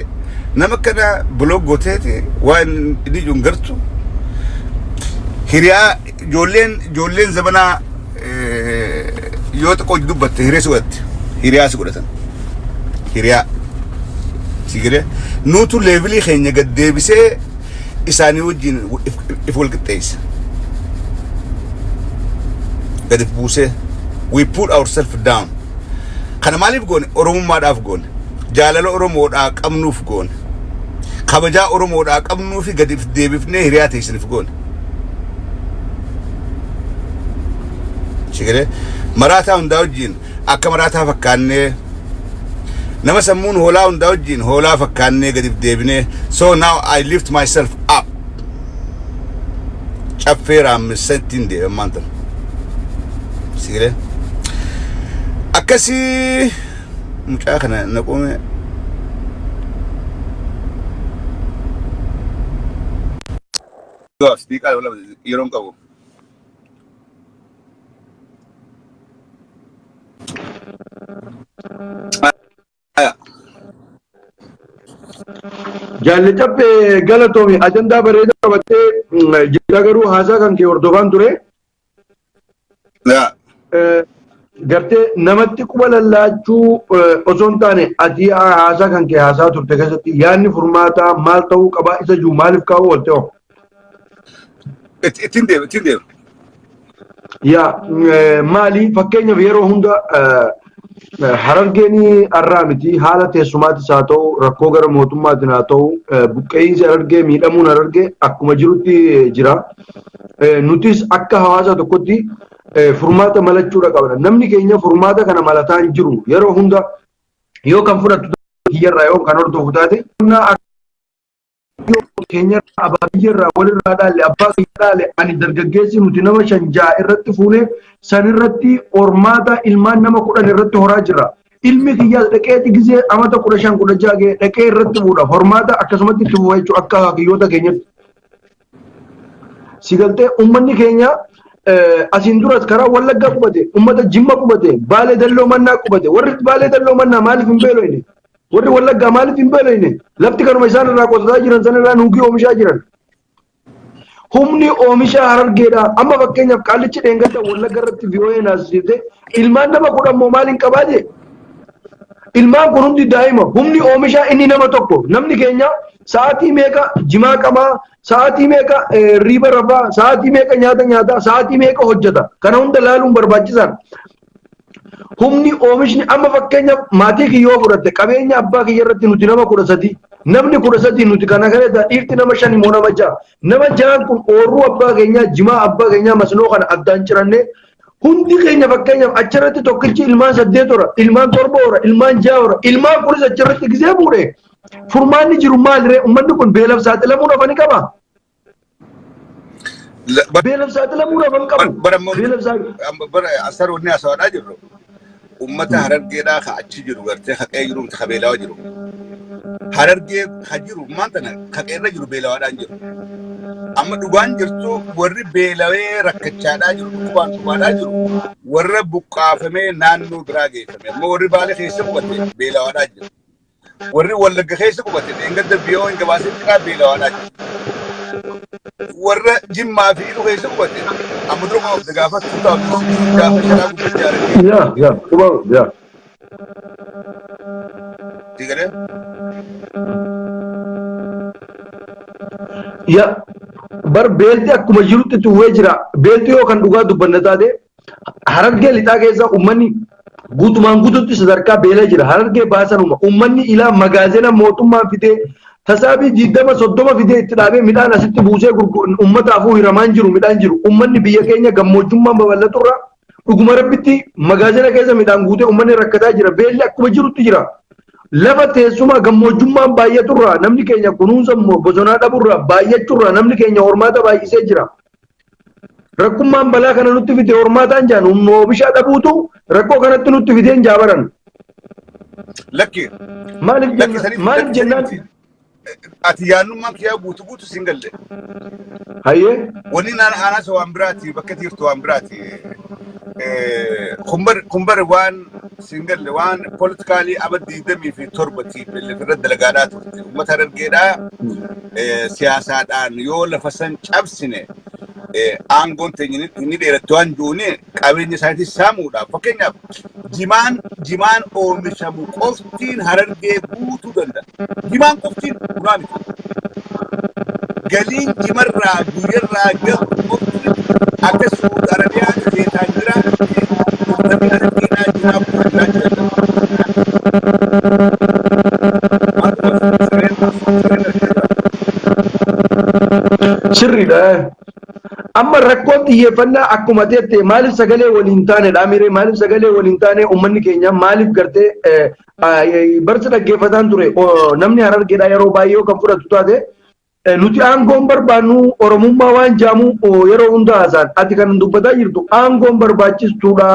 nama kana block gooteeti waan inni ijuun gartu hiriyaa ijoolleen zamanaa yoo xiqqoo dubbatte hiree si godhatte hiriyaa si godhatan hiriyaa sigale nuutu leevilii keenya gad deebisee isaanii wajjin if wal qixxeessa gad if buusee we put ourselves down kana maaliif goone oromummaadhaaf goone jaalala oromoodhaa qabnuuf goone kabajaa oromoodhaa qabnuufi gad if deebifnee hiriyaa teessaniif goone sigale maraataa hundaa wajjin akka maraataa fakkaannee nama sammuun hoolaa hundaa wajjin hoolaa fakkaannee gad if deebinee so now I lift myself up Caffee Rammis settiin deebi'an maanta sigale akkasii mucaa kana naqoome stiiqaa wala yeroon qabu Jaalle cabbe galatoomi ajandaa bareedaa qabattee jira garuu haasaa kan kee hordofaan ture. Gartee namatti quba lallaachuu osoo hin taane ati haasaa kan kee haasaa turte keessatti yaadni furmaataa maal ta'uu qabaa isa jiru maaliif kaa'uu oolte hoo? Ittiin deema. Yaa maali fakkeenyaaf yeroo hunda Harargeen arraa miti haala teessumaatis haa ta'u rakkoo gara mootummaatiin haa ta'u buqqeeyyiinsi Harargee miidhamuun Harargee akkuma jirutti jira. Nutis akka hawaasa tokkotti furmaata malachuudha qabna. Namni keenya furmaata kana malataa hin jiru yeroo hunda yoo kan fudhattu kiyyarraa yoo kan hordofu taate keenya abaabiyyeerraa walirraa dhaale abbaa kiyya dhaale ani dargaggeessi nuti nama 5 irratti fuunee san irratti hormaata ilmaan nama 10 irratti horaa jira. Ilmi kiyyaas dhaqeeti gisee amata 15-16 dhaqee irratti fuudha hormaata akkasumatti itti fufa jechuudha akka kiyyoota keenyatti. Sigaltee uummanni keenya asiin duras karaa Wallaggaa qubate uummata Jimma qubate Baalee Dalloo Mannaa qubate warri Baalee Dalloo Mannaa maaliif hin beeloyne? Warri Wallaggaa maaliif hin beeloyne? Lafti kanuma isaan irraa qotataa jiran san irraa nuugii oomishaa jiran. Humni oomisha Harargeedha. Amma fakkeenyaaf qaallichi dheengadda Wallagga irratti vii'oo'ee naasifte ilmaan nama 10 moo maaliin qabaa jee? Ilmaan kun hundi daa'ima. Humni oomishaa inni nama tokko. Namni keenya sa'aatii meeqa jimaa qabaa? Sa'aatii meeqa riiba rafaa? Sa'aatii meeqa nyaata nyaataa? Sa'aatii meeqa hojjeta? Kana hunda laaluun barbaachisaadha. Humni oomishni amma fakkeenyaaf maatii kiyyoo fudhatte qabeenya abbaa kiyya irratti nuti nama 13 namni 13 nuti kana kanadha dhiirti nama 5 moo nama 6 nama 6 kun oorruu abbaa keenyaa jimaa abbaa keenyaa masnoo kana addaan ciranne hundi keenya fakkeenyaaf achirratti tokkichi ilmaan 8 hora ilmaan 7 hora ilmaan 6 hora ilmaan kunis achirratti gisee fuudhe furmaanni jiru maaliree ummanni kun beelaf saaxilamuu dhafani qaba. Beelaf saaxilamuu dhafan qabu. Bara asar wanni hasawadhaa jirru. Ummata Harargeedhaa ka achi jiru gartee haqee jiru ka beelawaa jiru. Harargee ka jiru maanta haqeerra jiru beelawaadhaan jiru. Amma dhugaan jirtu warri beelawee rakkachaadhaa jiru dhugaadhaa jiru. Warra buqqaafamee naannoo biraa geeffame. Amma warri Baalee keessa qubate beelawaadhaa jiru. Warri Wallagga keessa qubate dheengadda biyyoo hin gabaasee xiqqaa beelawaadhaa jiru. Warra Jimmaa fi Iluu keessa qubate amma duruma of gaafa gaafa shalaa gubbachaa jiru. Yaa. Tigale? Yaa bar beelti akkuma jirutti tuwwee jira. Beelti yoo kan dhugaa dubbanna taate Harargee lixaa keessa uummanni guutumaan guututti sadarkaa beela jira. Harargee baasan uummanni ilaa magaazina mootummaan fidee tasaabii 20-30 fidee itti dhaabee midhaan asitti buusee uummataafuu hiramaan jiru midhaan jiru. Uummanni biyya keenya gammoojjummaan babal'aturra dhuguma rabbitti magaazina keessa midhaan guutee uummanni rakkataa jira. Beelli akkuma jirutti jira. Lafa teessuma gammoojjummaan baay'aturra namni keenya kunuunsa bosonaa dhaburra baay'achurra namni keenya hormaata baay'isee jira. Rakkummaan balaa kana nutti fide hormaataan jaan oomishaa dhabuutu rakkoo kanatti nutti fideen jaabaran. Lakki. Maaliif jennaan? Ati yaannummaan kiyyaa guutu singalle. Hayyee. Wanni aanaa waan biraati bakka jirtu waan biraati. Kumbar waan singalle waan politikaalii abadii 27 irra dalagaadhaa turte. Uummata Harargeedhaa siyaasaadhaan yoo lafa san cabsine aangoon teenya inni dheeratti waan jiruune qabeenya isaatis saamuudhaaf. Fakkeenyaaf jimaan oomishamu qoftiin Harargee guutuu danda'a. Jimaan qoftiin bunaa miti. Galiin jimarraa guyyarraa gahu qoftiin akka Suudi Arabiyaa keetaa jira. Namni Harargeedhaa jiraa bu'aa jira. Sirriidha. Amma rakkoon xiyyeeffannaa akkuma teette maaliif sagalee waliin taane dhaamiree maaliif sagalee waliin taane uummanni keenya maaliif gartee barsi dhaggeeffataan ture namni Harargeedhaa yeroo baay'ee kan fudhatu taate nuti aangoon barbaannu oromummaa waan jaamu yeroo hunda haasaan ati kan dubbataa jirtu aangoon barbaachistuudha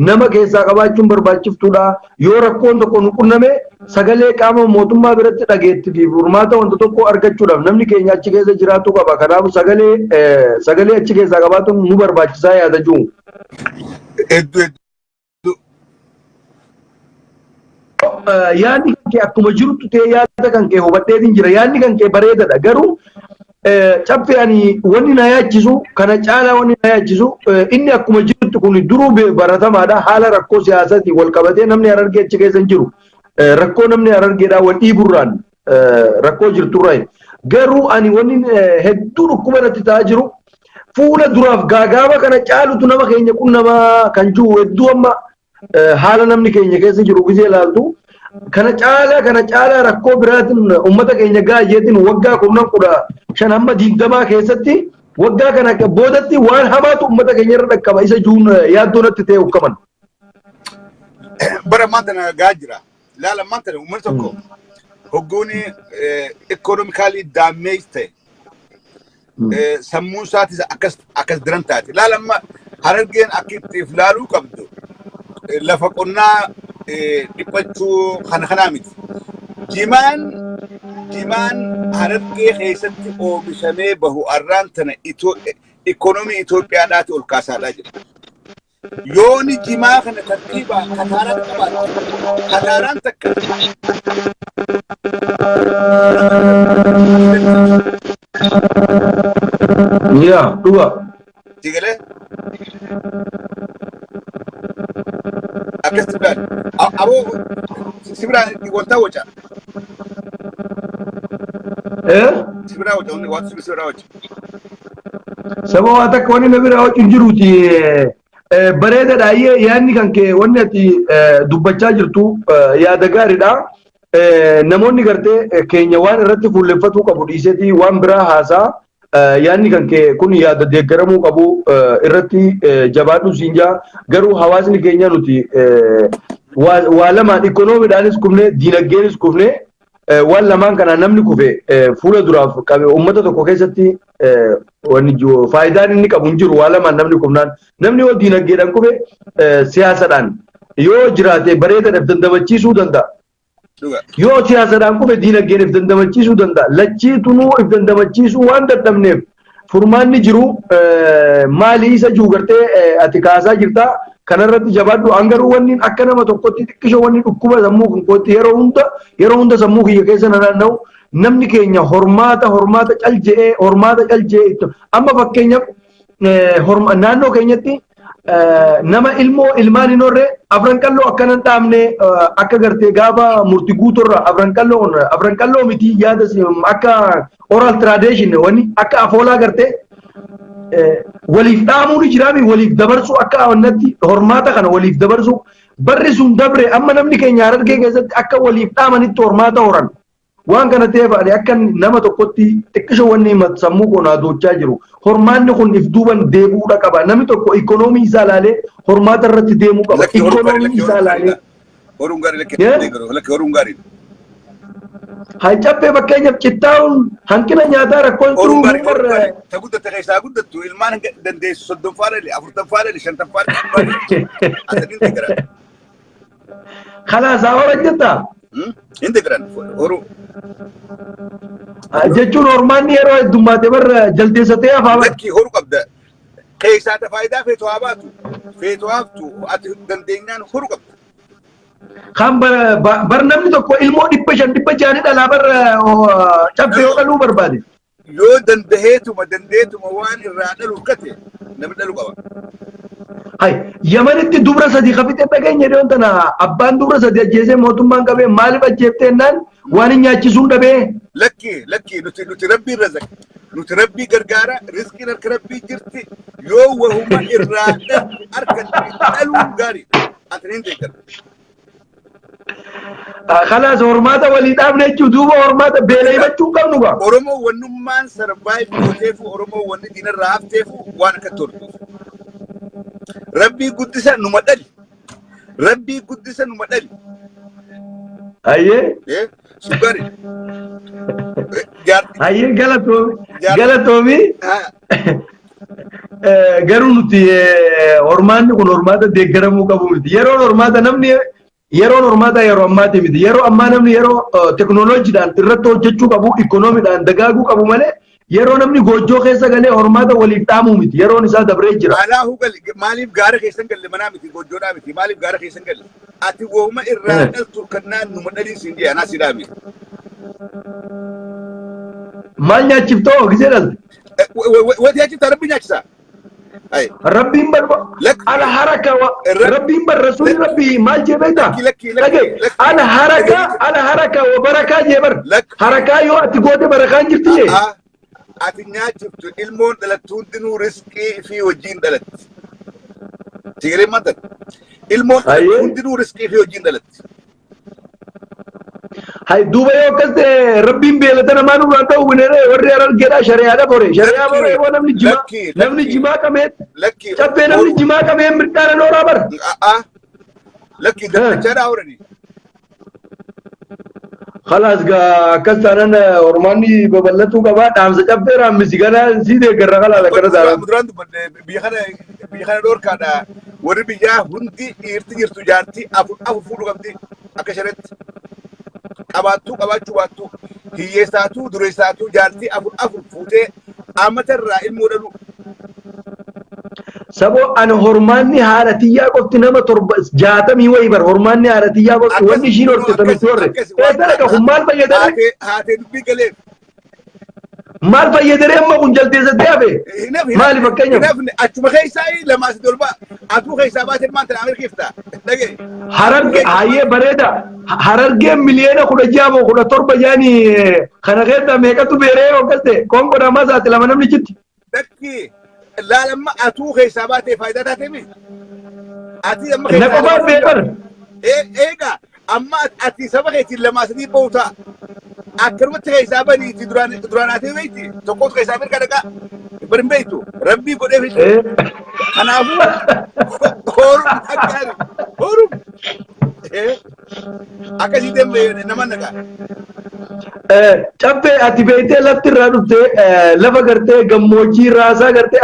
nama keessaa qabaachuun barbaachiftuudha yoo rakkoon tokko nu qunname sagalee qaama mootummaa biratti dhageetti fi furmaata wanta tokko argachuudhaaf namni keenya achi keessa jiraatu qaba. Kanaaf sagalee achi keessaa qabaatuun nu barbaachisaa yaada jiru. yaadni kan kee akkuma jirutti ta'e yaada kan kee hubadheetiin jira yaadni kan kee bareedadha garuu cabbe ani wanni na yaachisu kana caalaa wanni na yaachisu inni akkuma jirutti kun duruu baratamaadha haala rakkoo siyaasaatiin wal qabatee namni Harargee achi keessa hin jiru rakkoo namni Harargeedhaa wal dhiiburraan rakkoo jirturraa garuu ani wanni hedduu dhukkuba irratti ta'aa jiru fuula duraaf gaagaaba kana caalutu nama keenya kun nama kan jiru hedduu amma haala namni keenya keessa jiru gisee ilaaltu kana caalaa rakkoo biraatiin ummata keenya gaayyeetiin waggaa 15 hamma 20 keessatti waggaa kana boodatti waan hamaatu ummata keenya irra dhaqqaba isa juun yaaddoo natti ta'e ukkaman. Bara maanta na gaajira laala maanta ummata tokko hoggooni ekonomikaalii daamees ta'e sammuu isaatis akkas diran taate laala amma Harargeen akka ittiif laaluu qabdu lafa qonnaa dhiphachuu kanaa miti. Jimaan Harargee keessatti oomishamee bahu arraan tana ikonomii Itoophiyaadhaati ol kaasaadhaa jira. Yooni jimaa kana tartiibaa kataaraan qabaatu kataaraan takka yaa dhuga digalee akkas tiblaan aboo sibiraan wanta waca sibiraan waca waan sibiraan waca saba waa takka wanni na biraa wacu jiruuti bareedadha yaadni kan kee wanni ati dubbachaa jirtu yaada gaariidha namoonni gartee keenya waan irratti fuulleffatuu qabu dhiisetii waan biraa haasaa yaadni kan kee kun yaada deeggaramuu qabu irratti jabaadhu siinjaa garuu hawaasni keenya nuti waa lamaan ikoonomiidhaanis kufne diinagdeenis kufne waan lamaan kana namni kufe fuula duraaf qabe ummata tokko keessatti wanni faayidaan inni qabu hin jiru waa lamaan namni kufnaan namni yoo diinagdeedhaan kufe siyaasadhaan yoo jiraate bareedaadhaaf dandamachiisuu danda'a. Yoo siyaasadhaan kufe diinagdeedhaaf dandamachiisuu danda'a. Lachiitunuu if dandamachiisuu waan dadhabneef furmaanni jiru maalii isa jiru gartee ati kaasaa jirta kanarratti jabaadhu angaruu wanni akka nama tokkotti xiqqisho wanni dhukkuba sammuu kan kootti yeroo hunda sammuu kiyya keessa naanna'u namni keenya hormaata calje'ee amma fakkeenyaaf naannoo keenyatti nama ilmaan hin horre afran qalloo akkanan dhaabne akka gartee gaafa murtii guutorra afran qalloo miti yaada akka oral tradition wani akka afoolaa gartee waliif dhaamuun jiraami waliif dabarsu akka awannatti hormaata kana waliif dabarsu barri sun dabre amma namni keenya Harargee keessatti akka waliif dhaamanitti hormaata horan waan kana ta'eef akka nama tokkotti xiqqisho wanni sammuu koonaa doochaa jiru hormaanni kun if duuban deebi'uudha qaba namni tokko ikoonoomii isaa ilaalee hormaata irratti deemuu qaba ikoonoomii isaa ilaalee horuun gaarii hai cabbe fakkeenyaaf cittaa'uun hanqina nyaataa rakkoon horuun gaarii ta guddate keessaa guddattu ilmaan dandeessu 30 faadhali 40 faadhali 50 faadhali asaniin deegara khalaasaa horan jettaa integran horu jechuun hormaanni yeroo heddummaate barra jaldeessatee afaa bakki horu qabda keessaa ta faayidaa feetu haabatu ati dandeenyaan horu qabda kan bar namni tokko ilmoo 500 dhalaa bar cabbe yoo dhaluu barbaade yoo dandeetuma waan irraa dhalu kate namni dhalu qaba. Hai Yamanitti dubra sadii kafite dhageenya deeon tana abbaan dubra sadii ajjeesee mootummaan qabee maaliif ajjeeftee ennaan waan hin nyaachisuun dhabee. Lakki nuti rabbii razaq nuti rabbii gargaara rizqiin harka rabbii jirti yoo wahuma irraa harka dhaluun gaarii ataniin deeggarra. خلاص hormaata walii dhaabne jechuun duuba hormaata beelaa himachuu qabnu gaa. Oromoo wannummaan sarvaayiv gooteefu Oromoo wanni diinarraa hafteefu waan akka tortuuf. Rabbii guddisa numa dhali. Ayyee. Sugari. Ayyee galatoomi. Garuu nuti hormaanni kun hormaata deeggaramuu qabu miti. Yeroon hormaata namni yeroo hormaata yeroo ammaati miti. Yeroo ammaa namni yeroo teknooloojiidhaan irratti hojjechuu qabu, ikoonomiidhaan dagaaguu qabu malee yeroo namni goojjoo keessa galee hormaata waliif dhaamu miti yeroon isaa dabree jira. Alaahu gal maaliif gaara keessan galle manaa miti goojjoodhaa miti maaliif gaara keessan galle ati wooma irraa dhaltu kannaan numa dhalii siin jee anaa siidhaa miti. Maal nyaachiftoo gisee dhalte? Wati nyaachiftaa rabbi nyaachisaa? Rabbiin barba ala haraka rabbiin bar rasuuli rabbi maal jebeeta ala haraka wa baraka jebar haraka yoo ati goote barakaan jirti je ati nyaachiftu ilmoon dhalattu hundinuu riskii fi wajjin dhalatti tigiree matan ilmoon dhalattu hundinuu riskii fi wajjin dhalatti. Hai duba yoo akkas rabbiin beelata namaa nurraa ta'u bineenee warri argeedha shari'aadha bore shari'aa bore yoo namni jimaa qabee cabbee namni jimaa qabee mirqaana nooraa bar. Lakki daldalchaadhaa horanii. Khalaas gaa akkas taanaan ormaanni babal'atuu qabaa dhaamsa cabbee Rammis gana sii deeggarra khalaas akkana taanaan. Muduraan dubbanne biyya kana dhoorkaadha warri biyyaa hundi dhiirti jirtu jaartii afur fuudhu qabdi akka shareetti. Qabaattuu qabaachuu baattuu hiyyeessaatuu dureessaatuu jaartii afur fuutee ammatarraa ilmoo dhalu. Sabo ana hormaanni haadha tiyyaa qofti nama 60 wayii bar hormaanni haadha tiyyaa qofti wanni ishiin hortetamitti horre. Eessa dhaqa kun maal fayyadare? Haatee dubbii galeef. Maal fayyadare amma kun jaldeessatti hafe? Maali fakkeenyaaf? Achuma keessaa lamaas dolba atuu keessaa baatee maanta Ameerikifta. Hararge hayyee bareeda harargeen miliyoona 16 17 jaani kana keessa meeqatu beeree akkas ta'e konkolaataa maasaati lama namni jitti. Dakki laalamma atuu keessaa baatee faayidaa taateemi. Ati amma keessaa. Na qofaan beekan. Eega amma ati saba keetiin lamaa sadii ba'uutaa. Akkanumatti keessaa baniiti duraanaatee beekti tokkotu keessaa mirga dhaqaa bari beektu rabbii godhee fitu. Kanaafuu horum akkaari horum akkasii deemee nama nagaa. Cabbee ati beektee lafti irraa dhuftee lafa gartee gammoojjii raasaa gartee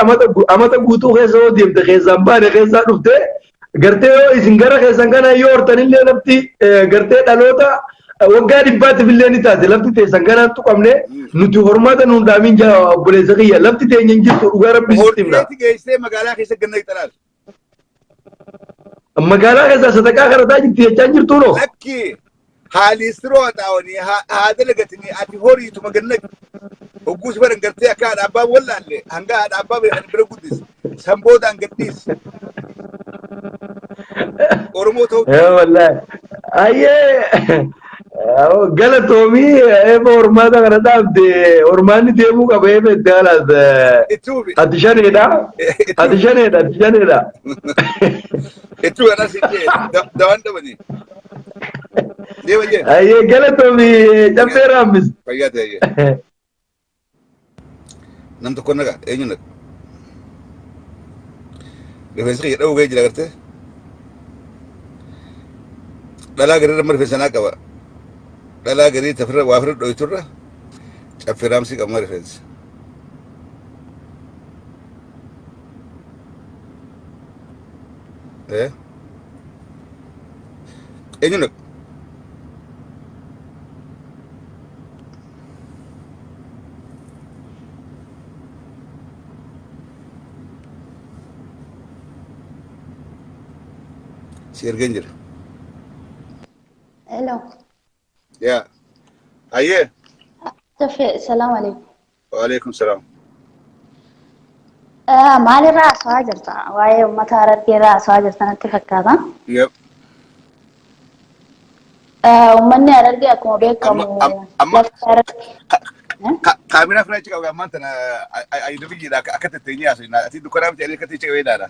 amata guutuu keessa yoo deemte keessaan baane keessaa dhuftee gartee yoo isin gara keessan kana yoo hortanillee lafti gartee dhaloota waggaa dhibbaatiif illee ni taate lafti teessan kanaan tuqamne nuti hormaata nuun dhaamin jaa obboleessa kiyya lafti teenya hin jirtu dhugaa rabbi sitti himna. Horteetti geessee magaalaa keessa ganna xalaal. Magaalaa keessa sadaqaa karataa jirti jechaan jirtu noo. Lakki haalistiroo haxaawanii haada lagatanii ati horiitu maganna hogguusi baran gartee akka haadha abbaa wallaalle hanga haadha abbaa bira guddis sanboodaan gadhiis. Oromoo ta'u. Wallaahi. Ayyee. Galatoomii eeba hormaata kana dhaabde hormaanni deemuu qaba eeba itti haalaas. Ati shaneedha. Ati shaneedha. Ittuu anas dawaan dhabanii. Ayyee galatoomii cabbee Rammis. Fayyaa ta'e. Nam tokko nagaa eenyu naga. Rifeensi kiyya dha'uu ga'ee jira gartee. Dhalaa garii ramma rifeensa naa qaba. Dhalaa garii tafirra waa firra dho'iturra caffee Ramsii qabma rifeensa. Eenyu naga. Si ergeen jira. Hello. Ya. Aye. Caffee, salaam alaikum. Waalaikum salaam. Maalirraa haasawaa jirta? Waa'ee uummata Harargeerraa haasawaa jirta natti fakkaata. Yep. Uummanni Harargee akkuma beekamu kaamina kana achi qabu ammaan tana ayidu biyyiidha akka tatteenyee haasofna ati dukkanaa miti akka tattee qabeedhaadha.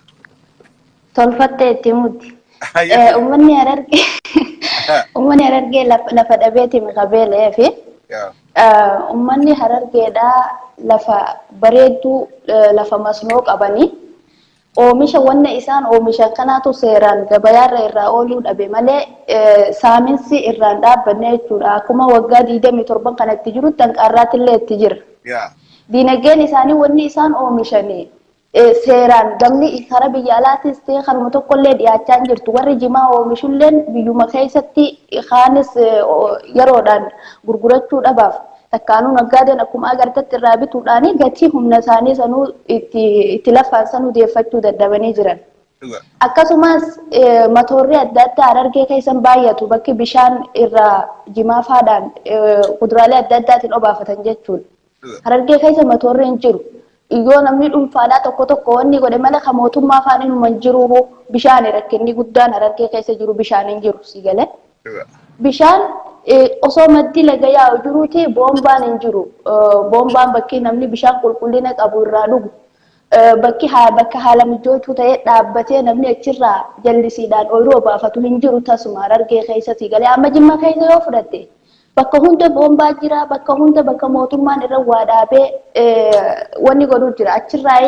Tolfattee itti mutti. Uummanni Harargee lafa dhabeeti mikabeelee fi uummanni Harargeedhaa lafa bareedduu lafa masnoo qabanii oomisha wanna isaan oomisha kanaatu seeraan gabayaarra irraa ooluu dhabe malee saaminsi irraan dhaabbanne jechuudha. Akkuma waggaa 27 kanatti jiru danqarraatillee itti jira. Diinagdeen isaanii wanni isaan oomishanii seeraan gamni kara biyya alaatis ta'e karuma tokkollee dhiyaachaa jirtu. Warri jimaa oomishulleen biyyuma keessatti kaanis yeroodhaan gurgurachuu dhabaaf takkaanuu naggaadeen akkuma agartatti irraa bituudhaanii gatii humna isaanii sanuu itti lafaan sanuu deeffachuu dadhabanii jiran. Akkasumas matoorri adda addaa Harargee keessan baay'atu bakki bishaan irraa jimaafaadhaan kuduraalee adda addaatiin obaafatan jechuudha. Harargee keessa matoorri hin jiru. Iyyoo namni dhuunfaadhaa tokko wanni godhe mala kan mootummaa afaan inuma hin jiru bishaan rakkinni guddaan Harargee keessa jiru bishaan hin jiru si galee. Bishaan osoo maddi laga yaa'u jiruuti boombaan hin jiru. Boombaan bakki namni bishaan qulqullina qabu irraa dhugu. Bakka haala mijootuu ta'ee dhaabbatee namni achirraa jallisiidhaan ooyiruu obaafatu hin jiru tasuma Harargee keessa si galee amma Jimmaa keessa yoo fudhatte bakka hunda boombaa jira bakka hunda bakka mootummaan irra waa dhaabee wanni godhu jira achirraa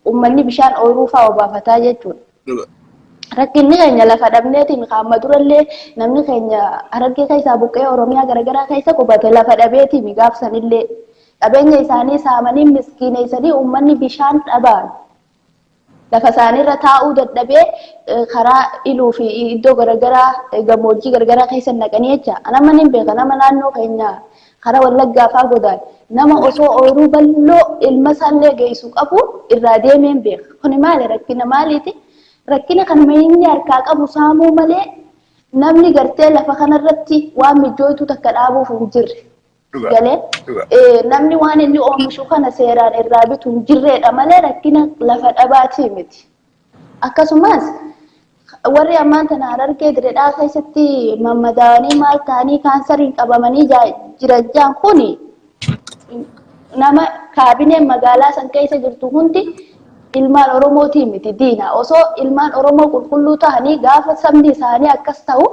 uummanni bishaan ooyiruu fa'aa obaafataa jechuudha. Rakkinni keenya lafa dhabneetiin qaama durallee namni keenya Harargee keessaa buqqee Oromiyaa garaagaraa keessa qubate lafa dhabeetiin gaafsanillee. Qabeenya isaanii saamanii miskiineessanii uummanni bishaan dhabaan lafa isaaniirra taa'uu dadhabee karaa iluu fi iddoo garaagaraa gammoojjii garaagaraa keessa naqanii jecha nama ni beeka nama naannoo keenya karaa Wallaggaa fa'aa godaan nama osoo ooyiruu bal'oo ilma isaallee geessu qabu irraa deemeen beeka. Kuni maali rakkina maaliiti? Rakkina kan inni harkaa qabu saamuu malee namni gartee lafa kanarratti waan mijootu takka dhaabuuf hin jirre. Galee namni waan inni oomishu kana seeraan irraa bitu hin jirredha malee rakkina lafa dhabaatii miti. Akkasumas warri ammaan tana Harargee diredhaa keessatti mammadaa'anii maal ta'anii kaansariin qabamanii jiran kuni nama kaabineen magaalaa san keessa jirtu hundi ilmaan Oromootii miti diina. Osoo ilmaan Oromoo qulqulluu ta'anii gaafa sabni isaanii akkas ta'u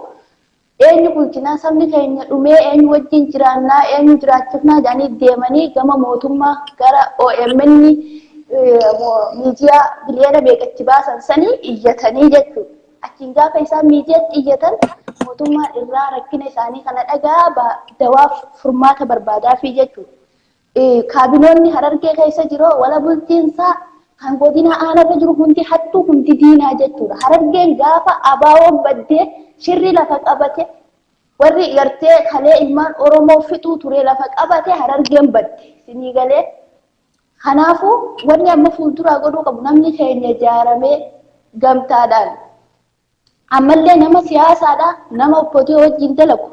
eenyu bulchinaa sabni keenya dhumee eenyu wajjin jiraannaa eenyu jiraachifnaa jedhanii deemanii gama mootummaa gara OMN miidiyaa biliyoona beekachi baasan sanii iyyatanii jechuudha. Achiin gaafa isaan miidiyaatti iyyatan mootummaan irraa rakkina isaanii kana dhagaa dawaa furmaata barbaadaafii jechuudha. Kaabinoonni Harargee keessa jiru wala bulchiinsaa kan godina aanarra jiru hundi hattuu hundi diinaa jechuudha. Harargeen gaafa abaawoon baddee shirri lafa qabate warri gartee kalee ilmaan Oromoo fixuu ture lafa qabate Harargeen badde sinii galee. Kanaafuu wanni amma fuulduraa godhuu qabu namni keenya ijaaramee gamtaadhaan ammallee nama siyaasaadha nama oppotii wajjin dalagu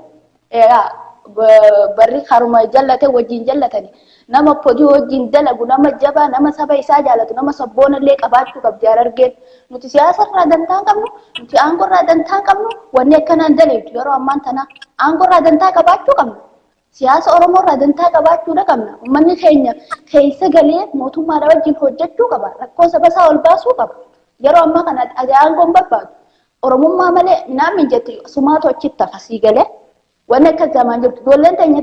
barri haruma jallate wajjin jallatani. Nama oppotii wajjin dalagu nama jabaa nama saba isaa jaalatu nama sabboonallee qabaachuu qabdi Harargeen. Nuti siyaasa irraa dantaa qabnu nuti aangoo irraa dantaa qabnu wanni akkanaan daleetu yeroo ammaan tana aangoo irraa dantaa qabaachuu qabna. Siyaasa Oromoo irraa dantaa qabaachuudha qabna. Uummanni keenya keessa galee mootummaadha wajjin hojjechuu qaba. Rakkoo saba isaa ol baasuu qaba. Yeroo ammaa kana aangoon barbaadu Oromummaa malee minaan minjatti sumaatu achitti hafasii galee wanni akka zamaan jirtu ijoolleen teenya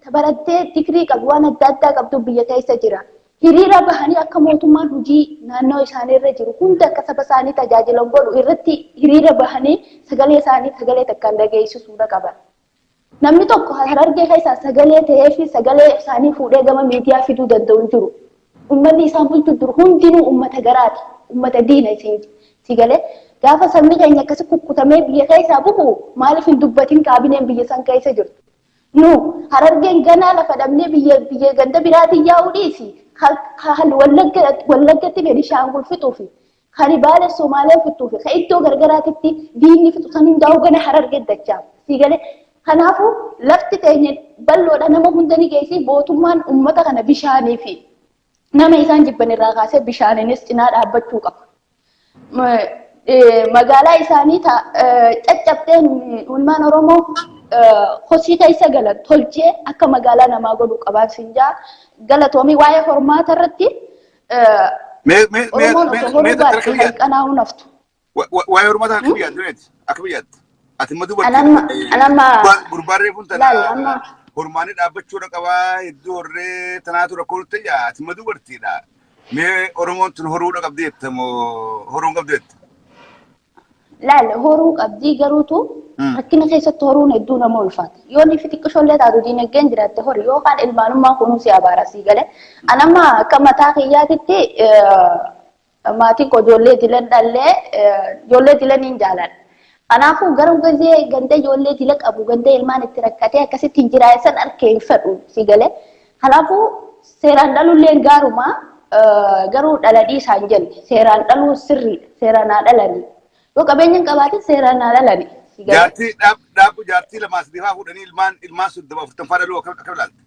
tabarattee digirii qabu waan adda addaa qabdu biyya keessa jira. Hiriira bahanii akka mootummaan hojii naannoo isaaniirra jiru hunda akka saba isaanii tajaajilan godhu irratti hiriira bahanii sagalee isaanii sagalee takkaan dhageessisuudha qaban. Namni tokko Harargee keessaa sagalee ta'ee fi sagalee isaanii fuudhee gama miidiyaa fiduu danda'u hin jiru. Uummanni isaan bulchu jiru hundinuu uummata garaati. Uummata diina si galee gaafa sabni keenya akkasi kukkutamee biyya keessaa bu'u maaliif hin dubbatin kaabineen biyya san keessa jirtu. Nu Harargeen ganaa lafa dhabnee biyya ganda biraatiin yaa'uu dhiisi. Kan Wallaggatti Beenishaangul fixuufi kan Baale Somaalee fixuufi kan iddoo gargaraatitti diinni fixu san hundaa'u gana Harargee dachaa si galee. Kanaafuu lafti teenya bal'oodha nama hunda ni geessi mootummaan uummata kana bishaanii fi nama isaan jibban irraa kaasee bishaaniinis cinaa dhaabbachuu qaba. Magaalaa isaanii caccabtee ilmaan Oromoo hosii keessa galan tolchee akka magaalaa namaa godhu qabaan sinjaa galatoomii waa'ee hormaata irratti Oromoon osoo horuu baatti hanqanaa'uu naftu. Waa'ee hormaata akka biyyaatti. Ati madu gurbaarree kun tana hormaanii dhaabbachuudha qabaa hedduu horree tanaatu rakkoo ta'e ati madu bartiidha. Mee Oromoon tun horuudha qabdi jettamoo horuun qabdi jetta? Laal horuu qabdii garuutu rakkina keessatti horuun hedduu nama ulfaata. Yoo inni fi xiqqishoollee taatu diinagdeen jiraatte horii yookaan ilmaanummaan kunuunsi abaara sii galee. Anamma akka mataa kiyyaatitti maatiin koo ijoollee dilan dhallee ijoollee dilaniin jaaladha. Kanaafuu garuu ganda ijoollee tila qabu ganda ilmaan itti rakkatee akkasitti hin jiraayisan arkee fedhu si galee. Kanaafuu seeraan dhalullee gaaruma garuu dhaladhii isaan jenne seeraan dhaluu sirriidha seeraan haa dhalanii yoo qabeenyaan qabaate seeraan haa dhalanii. Jaartii dhaabu jaartii lamaas difaa fuudhanii ilmaan soddoma afurtaffaa dhaluu akka ilaalte.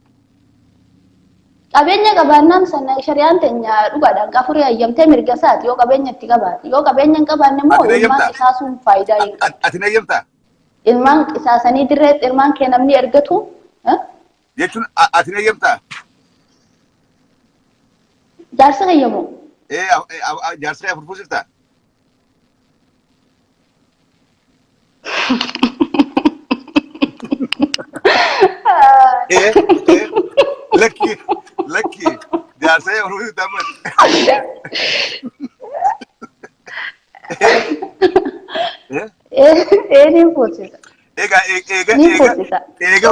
Qabeenya qabaannaan sana shari'aan teenya dhugaadhaan qafurii hayyamtee mirga isaati yoo qabeenya itti qabaate yoo qabeenyaan qabaanne immoo ilmaan qisaasuun faayidaa hin qabu. Ati nayyamtaa? Ilmaan qisaasanii dirreetti ilmaan kee namni ergatu. Jechuun ati nayyamtaa? Jaarsa hayyamu. Jaarsa afur fuusiftaa? Lucky. Jaarsa afur fuusiftaa man. Ni fuusisa. Eega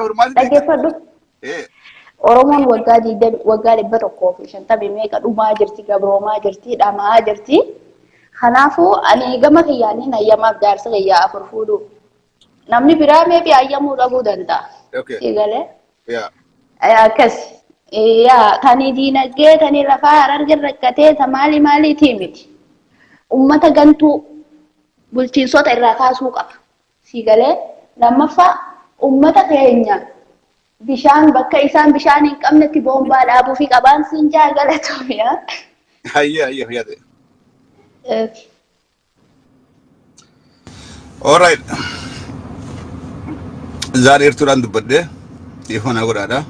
hurmaati. Dhaggeeffadhu. Oromoon waggaa 150 meeqa dhumaa jirti gabroomaa jirti dhamaa jirti. Kanaafuu ani gama kiyyaaniin hayyamaaf jaarsa kiyyaa afur fuudhu. Namni biraa meebi hayyamuu dhabuu danda'a. Egalee. Akkas. Tani diinagdee tani lafaa hararge rakkatee ta maaliitii miti. Ummata gantuu bulchiinsota irraa kaasuu qaba. Sigalee lammaffaa ummata keenya bishaan bakka isaan bishaan hin qabnetti boombaa dhaabuu fi qabaan siin jaalatamiya. Hayya. All right. Zaar irtuudhaan dubbadde dhiifama godhaadha.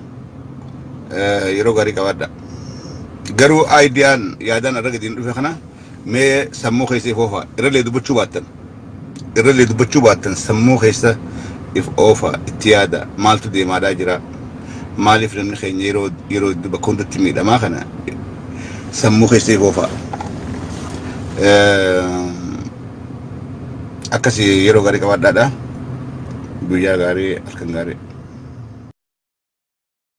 Yeroo gaarii qabaadha. Garuu aayidiyaan yaadaan irra gadiin dhufe kana mee sammuu keessa if oofa irralee dubbachuu baattan sammuu keessa if oofa itti yaada maaltu deemaadhaa jira maaliif namni keenya yeroo bakka hundatti miidhamaa kana sammuu keessa if oofa akkasii yeroo gaarii qabaadhaadha guyyaa gaarii halkan gaarii.